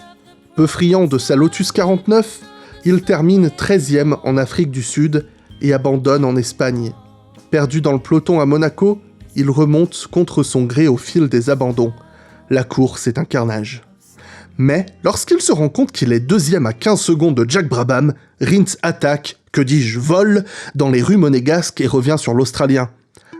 Peu friand de sa Lotus 49, il termine 13e en Afrique du Sud et abandonne en Espagne. Perdu dans le peloton à Monaco, il remonte contre son gré au fil des abandons. La course est un carnage. Mais lorsqu'il se rend compte qu'il est deuxième à 15 secondes de Jack Brabham, Rindt attaque, que dis-je, vole, dans les rues monégasques et revient sur l'Australien.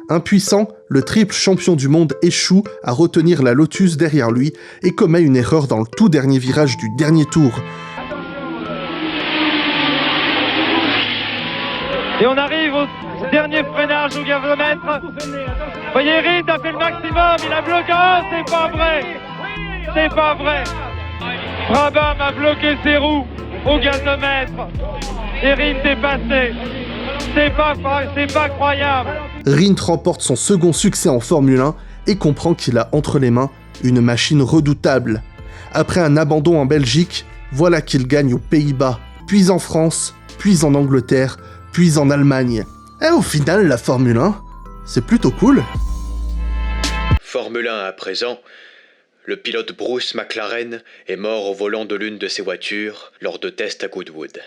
Impuissant, le triple champion du monde échoue à retenir la Lotus derrière lui et commet une erreur dans le tout dernier virage du dernier tour. Et on arrive au dernier freinage au gazomètre. Voyez, Rindt a fait le maximum, il a bloqué. Oh, c'est pas vrai. C'est pas vrai. Brabham a bloqué ses roues au gazomètre. Et Rindt est passé. C'est pas croyable. Rindt remporte son second succès en Formule 1 et comprend qu'il a entre les mains une machine redoutable. Après un abandon en Belgique, voilà qu'il gagne aux Pays-Bas, puis en France, puis en Angleterre, puis en Allemagne. Et au final, la Formule 1, c'est plutôt cool. Formule 1 à présent, le pilote Bruce McLaren est mort au volant de l'une de ses voitures lors de tests à Goodwood.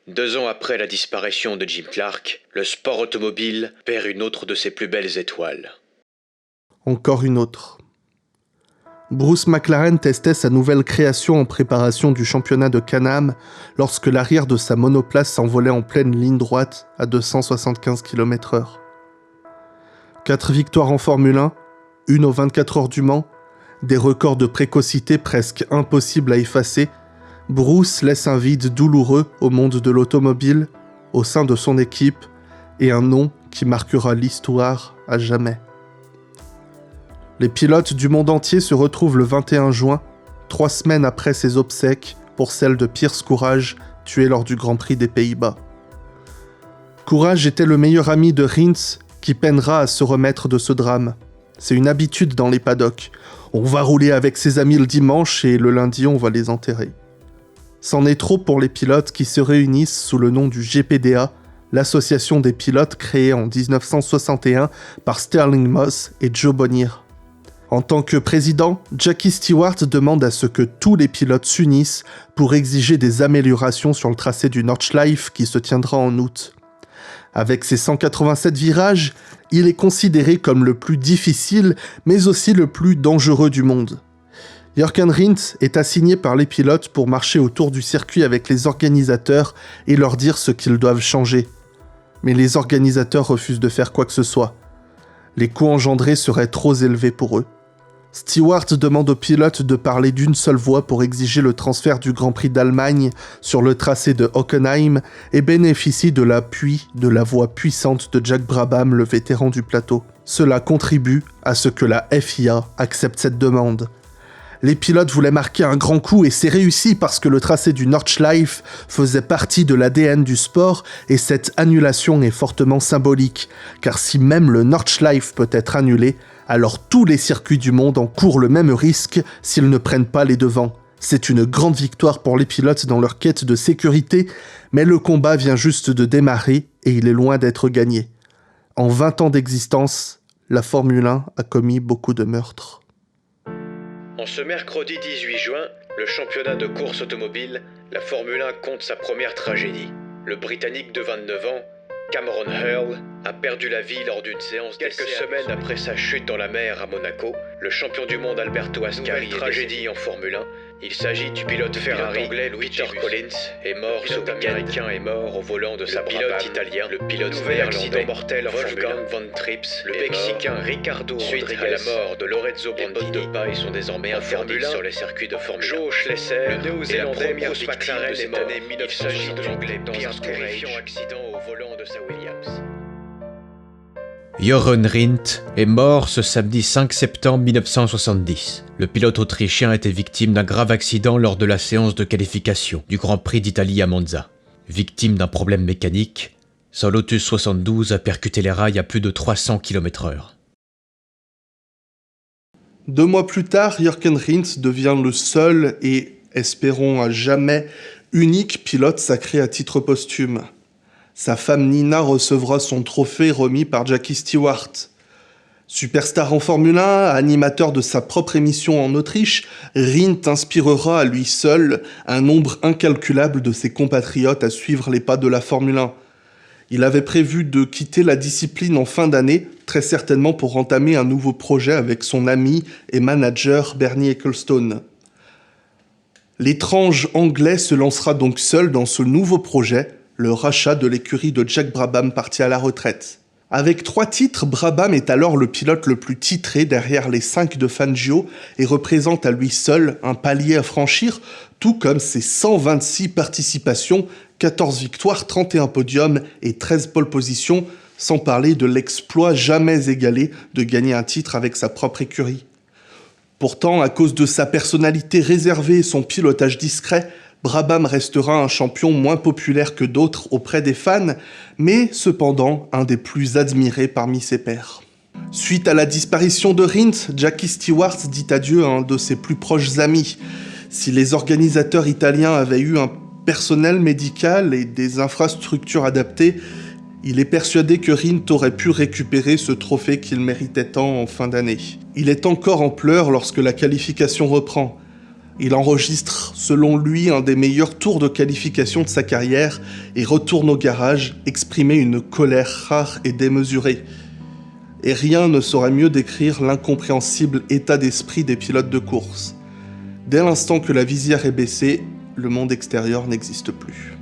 2 ans après la disparition de Jim Clark, le sport automobile perd une autre de ses plus belles étoiles. Encore une autre. Bruce McLaren testait sa nouvelle création en préparation du championnat de Can-Am lorsque l'arrière de sa monoplace s'envolait en pleine ligne droite à 275 km/h. 4 victoires en Formule 1, une aux 24 heures du Mans, des records de précocité presque impossibles à effacer, Bruce laisse un vide douloureux au monde de l'automobile, au sein de son équipe, et un nom qui marquera l'histoire à jamais. Les pilotes du monde entier se retrouvent le 21 juin, 3 semaines après ses obsèques, pour celle de Pierce Courage, tué lors du Grand Prix des Pays-Bas. Courage était le meilleur ami de Rindt, qui peinera à se remettre de ce drame. C'est une habitude dans les paddocks. On va rouler avec ses amis le dimanche et le lundi on va les enterrer. C'en est trop pour les pilotes qui se réunissent sous le nom du GPDA, l'association des pilotes créée en 1961 par Sterling Moss et Joe Bonnier. En tant que président, Jackie Stewart demande à ce que tous les pilotes s'unissent pour exiger des améliorations sur le tracé du Nordschleife qui se tiendra en août. Avec ses 187 virages, il est considéré comme le plus difficile, mais aussi le plus dangereux du monde. Jürgen Rindt est assigné par les pilotes pour marcher autour du circuit avec les organisateurs et leur dire ce qu'ils doivent changer. Mais les organisateurs refusent de faire quoi que ce soit. Les coûts engendrés seraient trop élevés pour eux. Stewart demande aux pilotes de parler d'une seule voix pour exiger le transfert du Grand Prix d'Allemagne sur le tracé de Hockenheim et bénéficie de l'appui de la voix puissante de Jack Brabham, le vétéran du plateau. Cela contribue à ce que la FIA accepte cette demande. Les pilotes voulaient marquer un grand coup et c'est réussi parce que le tracé du Nordschleife faisait partie de l'ADN du sport et cette annulation est fortement symbolique, car si même le Nordschleife peut être annulé, alors tous les circuits du monde encourent le même risque s'ils ne prennent pas les devants. C'est une grande victoire pour les pilotes dans leur quête de sécurité, mais le combat vient juste de démarrer et il est loin d'être gagné. En 20 ans d'existence, la Formule 1 a commis beaucoup de meurtres. En ce mercredi 18 juin, le championnat de course automobile, la Formule 1 compte sa première tragédie. Le Britannique de 29 ans, Cameron Earl, a perdu la vie lors d'une séance quelques semaines après sa chute dans la mer à Monaco. Le champion du monde Alberto Ascari est tragédie en Formule 1. Il s'agit du pilote Ferrari anglais Peter Collins est mort ce week-end. Américain est mort au volant de sa pilote italien. Le pilote néerlandais mortel Wolfgang von Trips. Le Mexicain Ricardo suite à la mort de Lorenzo Bandini. Les de paille sont désormais interdits sur les circuits de Formule 1. Joe Schlesser, le néo-zélandais Bruce McLaren est mort. Il s'agit de l'anglais dans un terrifiant accident au volant de sa Williams. Jürgen Rindt est mort ce samedi 5 septembre 1970. Le pilote autrichien était victime d'un grave accident lors de la séance de qualification du Grand Prix d'Italie à Monza. Victime d'un problème mécanique, Son Lotus 72 a percuté les rails à plus de 300 km/h. 2 mois plus tard, Jürgen Rindt devient le seul et, espérons à jamais, unique pilote sacré à titre posthume. Sa femme Nina recevra son trophée remis par Jackie Stewart. Superstar en Formule 1, animateur de sa propre émission en Autriche, Rindt inspirera à lui seul un nombre incalculable de ses compatriotes à suivre les pas de la Formule 1. Il avait prévu de quitter la discipline en fin d'année, très certainement pour entamer un nouveau projet avec son ami et manager Bernie Ecclestone. L'étrange Anglais se lancera donc seul dans ce nouveau projet, le rachat de l'écurie de Jack Brabham parti à la retraite. Avec 3 titres, Brabham est alors le pilote le plus titré derrière les 5 de Fangio et représente à lui seul un palier à franchir, tout comme ses 126 participations, 14 victoires, 31 podiums et 13 pole positions, sans parler de l'exploit jamais égalé de gagner un titre avec sa propre écurie. Pourtant, à cause de sa personnalité réservée et son pilotage discret, Brabham restera un champion moins populaire que d'autres auprès des fans, mais cependant un des plus admirés parmi ses pairs. Suite à la disparition de Rindt, Jackie Stewart dit adieu à un de ses plus proches amis. Si les organisateurs italiens avaient eu un personnel médical et des infrastructures adaptées, il est persuadé que Rindt aurait pu récupérer ce trophée qu'il méritait tant en fin d'année. Il est encore en pleurs lorsque la qualification reprend. Il enregistre, selon lui, un des meilleurs tours de qualification de sa carrière et retourne au garage, exprimer une colère rare et démesurée. Et rien ne saurait mieux décrire l'incompréhensible état d'esprit des pilotes de course. Dès l'instant que la visière est baissée, le monde extérieur n'existe plus.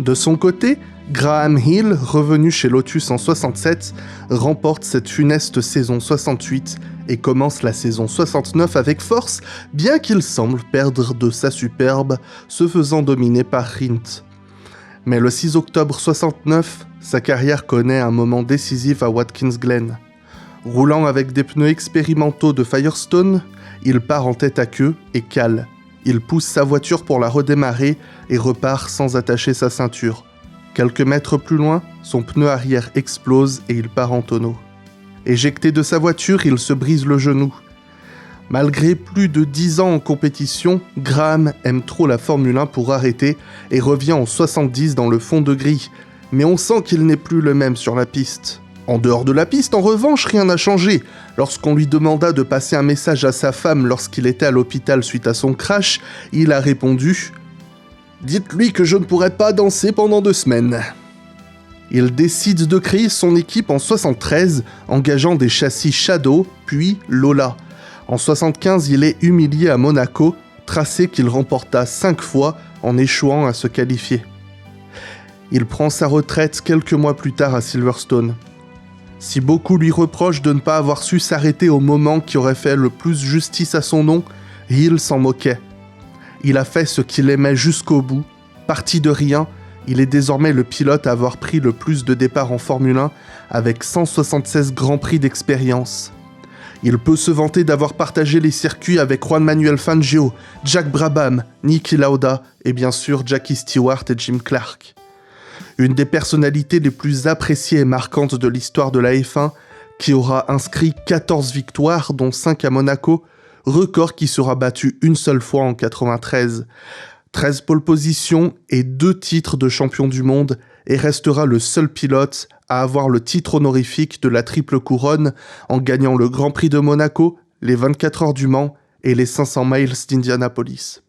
De son côté, Graham Hill, revenu chez Lotus en 67, remporte cette funeste saison 68 et commence la saison 69 avec force, bien qu'il semble perdre de sa superbe, se faisant dominer par Rindt. Mais le 6 octobre 69, sa carrière connaît un moment décisif à Watkins Glen. Roulant avec des pneus expérimentaux de Firestone, il part en tête à queue et cale. Il pousse sa voiture pour la redémarrer et repart sans attacher sa ceinture. Quelques mètres plus loin, son pneu arrière explose et il part en tonneau. Éjecté de sa voiture, il se brise le genou. Malgré plus de 10 ans en compétition, Graham aime trop la Formule 1 pour arrêter et revient en 70 dans le fond de grille. Mais on sent qu'il n'est plus le même sur la piste. En dehors de la piste, en revanche, rien n'a changé. Lorsqu'on lui demanda de passer un message à sa femme lorsqu'il était à l'hôpital suite à son crash, il a répondu « Dites-lui que je ne pourrai pas danser pendant 2 semaines ». Il décide de créer son équipe en 73, engageant des châssis Shadow, puis Lola. En 75, il est humilié à Monaco, tracé qu'il remporta 5 fois en échouant à se qualifier. Il prend sa retraite quelques mois plus tard à Silverstone. Si beaucoup lui reprochent de ne pas avoir su s'arrêter au moment qui aurait fait le plus justice à son nom, Hill s'en moquait. Il a fait ce qu'il aimait jusqu'au bout, parti de rien. Il est désormais le pilote à avoir pris le plus de départs en Formule 1 avec 176 Grands Prix d'expérience. Il peut se vanter d'avoir partagé les circuits avec Juan Manuel Fangio, Jack Brabham, Niki Lauda et bien sûr Jackie Stewart et Jim Clark. Une des personnalités les plus appréciées et marquantes de l'histoire de la F1 qui aura inscrit 14 victoires dont 5 à Monaco, record qui sera battu une seule fois en 93. 13 pole positions et 2 titres de champion du monde et restera le seul pilote à avoir le titre honorifique de la triple couronne en gagnant le Grand Prix de Monaco, les 24 heures du Mans et les 500 miles d'Indianapolis.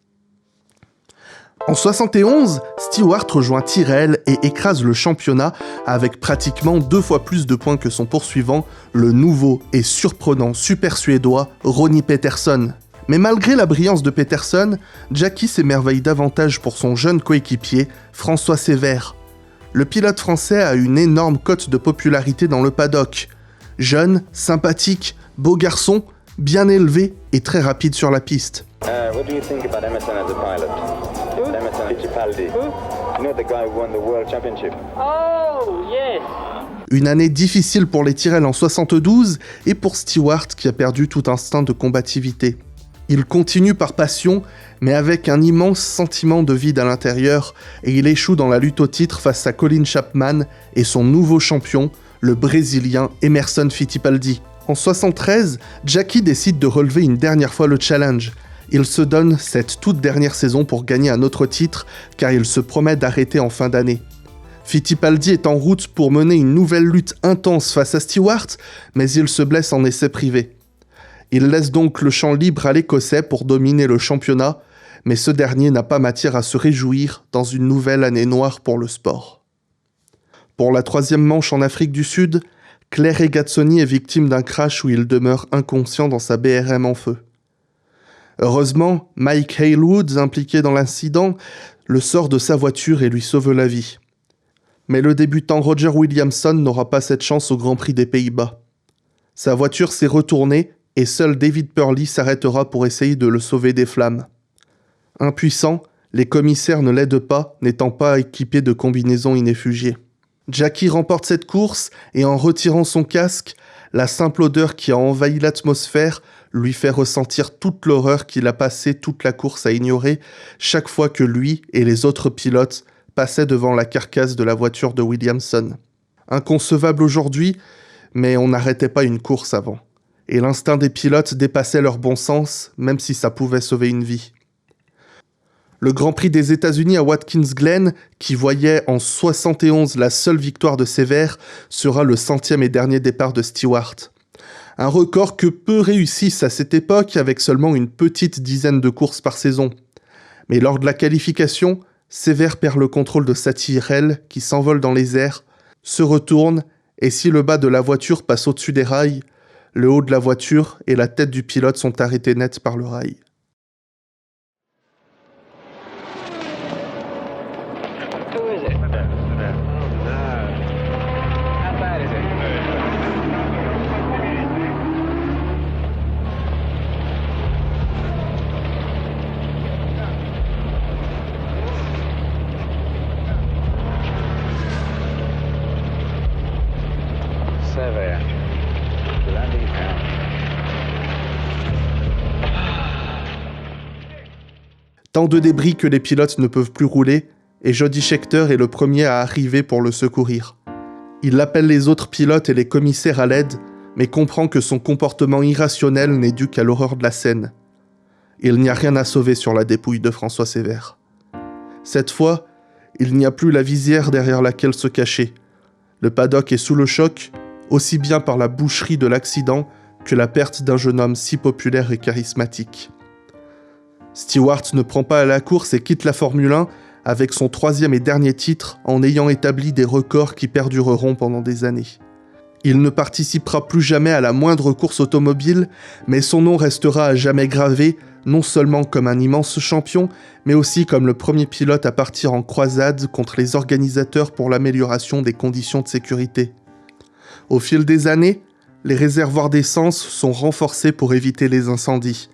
En 71, Stewart rejoint Tyrrell et écrase le championnat avec pratiquement 2 fois plus de points que son poursuivant, le nouveau et surprenant super suédois Ronnie Peterson. Mais malgré la brillance de Peterson, Jackie s'émerveille davantage pour son jeune coéquipier, François Sévère. Le pilote français a une énorme cote de popularité dans le paddock. Jeune, sympathique, beau garçon, bien élevé et très rapide sur la piste. What do you think about Emerson as a pilot? Emerson Fittipaldi. You know the guy who won the World Championship? Oh, yes. Une année difficile pour les Tyrrell en 72 et pour Stewart qui a perdu tout instinct de combativité. Il continue par passion, mais avec un immense sentiment de vide à l'intérieur, et il échoue dans la lutte au titre face à Colin Chapman et son nouveau champion, le Brésilien Emerson Fittipaldi. En 1973, Jackie décide de relever une dernière fois le challenge. Il se donne cette toute dernière saison pour gagner un autre titre, car il se promet d'arrêter en fin d'année. Fittipaldi est en route pour mener une nouvelle lutte intense face à Stewart, mais il se blesse en essai privé. Il laisse donc le champ libre à l'Écossais pour dominer le championnat, mais ce dernier n'a pas matière à se réjouir dans une nouvelle année noire pour le sport. Pour la 3e manche en Afrique du Sud, Claire Regazzoni est victime d'un crash où il demeure inconscient dans sa BRM en feu. Heureusement, Mike Halewood, impliqué dans l'incident, le sort de sa voiture et lui sauve la vie. Mais le débutant Roger Williamson n'aura pas cette chance au Grand Prix des Pays-Bas. Sa voiture s'est retournée et seul David Purley s'arrêtera pour essayer de le sauver des flammes. Impuissants, les commissaires ne l'aident pas, n'étant pas équipés de combinaisons ineffugiées. Jackie remporte cette course et en retirant son casque, la simple odeur qui a envahi l'atmosphère lui fait ressentir toute l'horreur qu'il a passé toute la course à ignorer chaque fois que lui et les autres pilotes passaient devant la carcasse de la voiture de Williamson. Inconcevable aujourd'hui, mais on n'arrêtait pas une course avant. Et l'instinct des pilotes dépassait leur bon sens, même si ça pouvait sauver une vie. Le Grand Prix des États-Unis à Watkins Glen, qui voyait en 71 la seule victoire de Sever, sera le 100e et dernier départ de Stewart. Un record que peu réussissent à cette époque avec seulement une petite dizaine de courses par saison. Mais lors de la qualification, Sever perd le contrôle de sa Tyrrell qui s'envole dans les airs, se retourne et si le bas de la voiture passe au-dessus des rails, le haut de la voiture et la tête du pilote sont arrêtés net par le rail. Tant de débris que les pilotes ne peuvent plus rouler, et Jody Scheckter est le premier à arriver pour le secourir. Il appelle les autres pilotes et les commissaires à l'aide, mais comprend que son comportement irrationnel n'est dû qu'à l'horreur de la scène. Il n'y a rien à sauver sur la dépouille de François Sever. Cette fois, il n'y a plus la visière derrière laquelle se cacher. Le paddock est sous le choc, aussi bien par la boucherie de l'accident que la perte d'un jeune homme si populaire et charismatique. Stewart ne prend pas à la course et quitte la Formule 1 avec son 3e et dernier titre en ayant établi des records qui perdureront pendant des années. Il ne participera plus jamais à la moindre course automobile, mais son nom restera à jamais gravé, non seulement comme un immense champion, mais aussi comme le premier pilote à partir en croisade contre les organisateurs pour l'amélioration des conditions de sécurité. Au fil des années, les réservoirs d'essence sont renforcés pour éviter les incendies.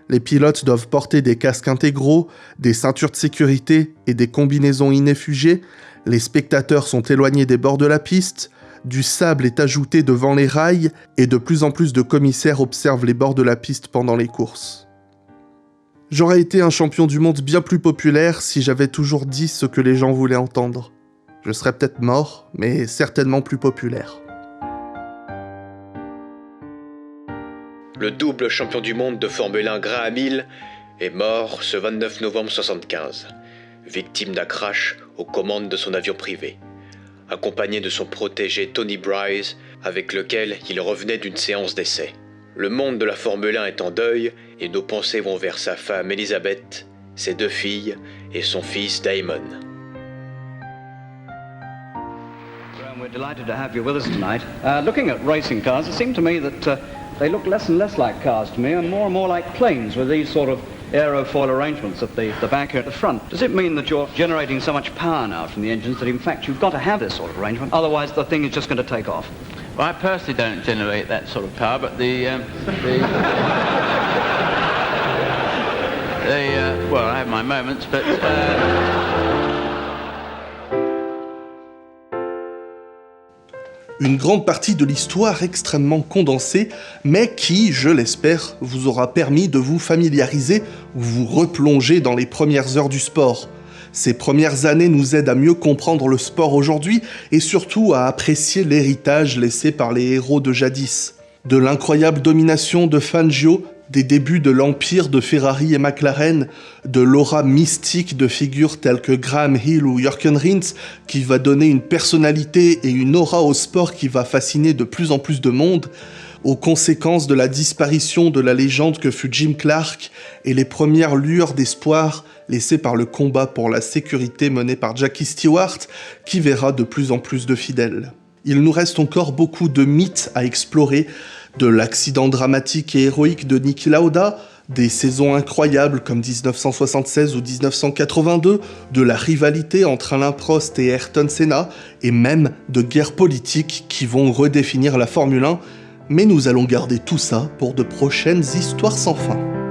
Les pilotes doivent porter des casques intégraux, des ceintures de sécurité et des combinaisons ineffugées. Les spectateurs sont éloignés des bords de la piste. Du sable est ajouté devant les rails et de plus en plus de commissaires observent les bords de la piste pendant les courses. J'aurais été un champion du monde bien plus populaire si j'avais toujours dit ce que les gens voulaient entendre. Je serais peut-être mort, mais certainement plus populaire. Le double champion du monde de Formule 1 Graham Hill est mort ce 29 novembre 1975, victime d'un crash aux commandes de son avion privé, accompagné de son protégé Tony Bryce, avec lequel il revenait d'une séance d'essai. Le monde de la Formule 1 est en deuil et nos pensées vont vers sa femme Elizabeth, ses 2 filles et son fils Damon. We're delighted to have you with us tonight. Looking at racing cars, it seemed to me that they look less and less like cars to me and more like planes with these sort of aerofoil arrangements at the back here at the front. Does it mean that you're generating so much power now from the engines that in fact you've got to have this sort of arrangement, otherwise the thing is just going to take off? Well, I personally don't generate that sort of power, but well, I have my moments, but une grande partie de l'histoire extrêmement condensée, mais qui, je l'espère, vous aura permis de vous familiariser ou vous replonger dans les premières heures du sport. Ces premières années nous aident à mieux comprendre le sport aujourd'hui et surtout à apprécier l'héritage laissé par les héros de jadis. De l'incroyable domination de Fangio, des débuts de l'empire de Ferrari et McLaren, de l'aura mystique de figures telles que Graham Hill ou Jürgen Rindt, qui va donner une personnalité et une aura au sport qui va fasciner de plus en plus de monde, aux conséquences de la disparition de la légende que fut Jim Clark et les premières lueurs d'espoir laissées par le combat pour la sécurité mené par Jackie Stewart, qui verra de plus en plus de fidèles. Il nous reste encore beaucoup de mythes à explorer, de l'accident dramatique et héroïque de Niki Lauda, des saisons incroyables comme 1976 ou 1982, de la rivalité entre Alain Prost et Ayrton Senna, et même de guerres politiques qui vont redéfinir la Formule 1, mais nous allons garder tout ça pour de prochaines histoires sans fin.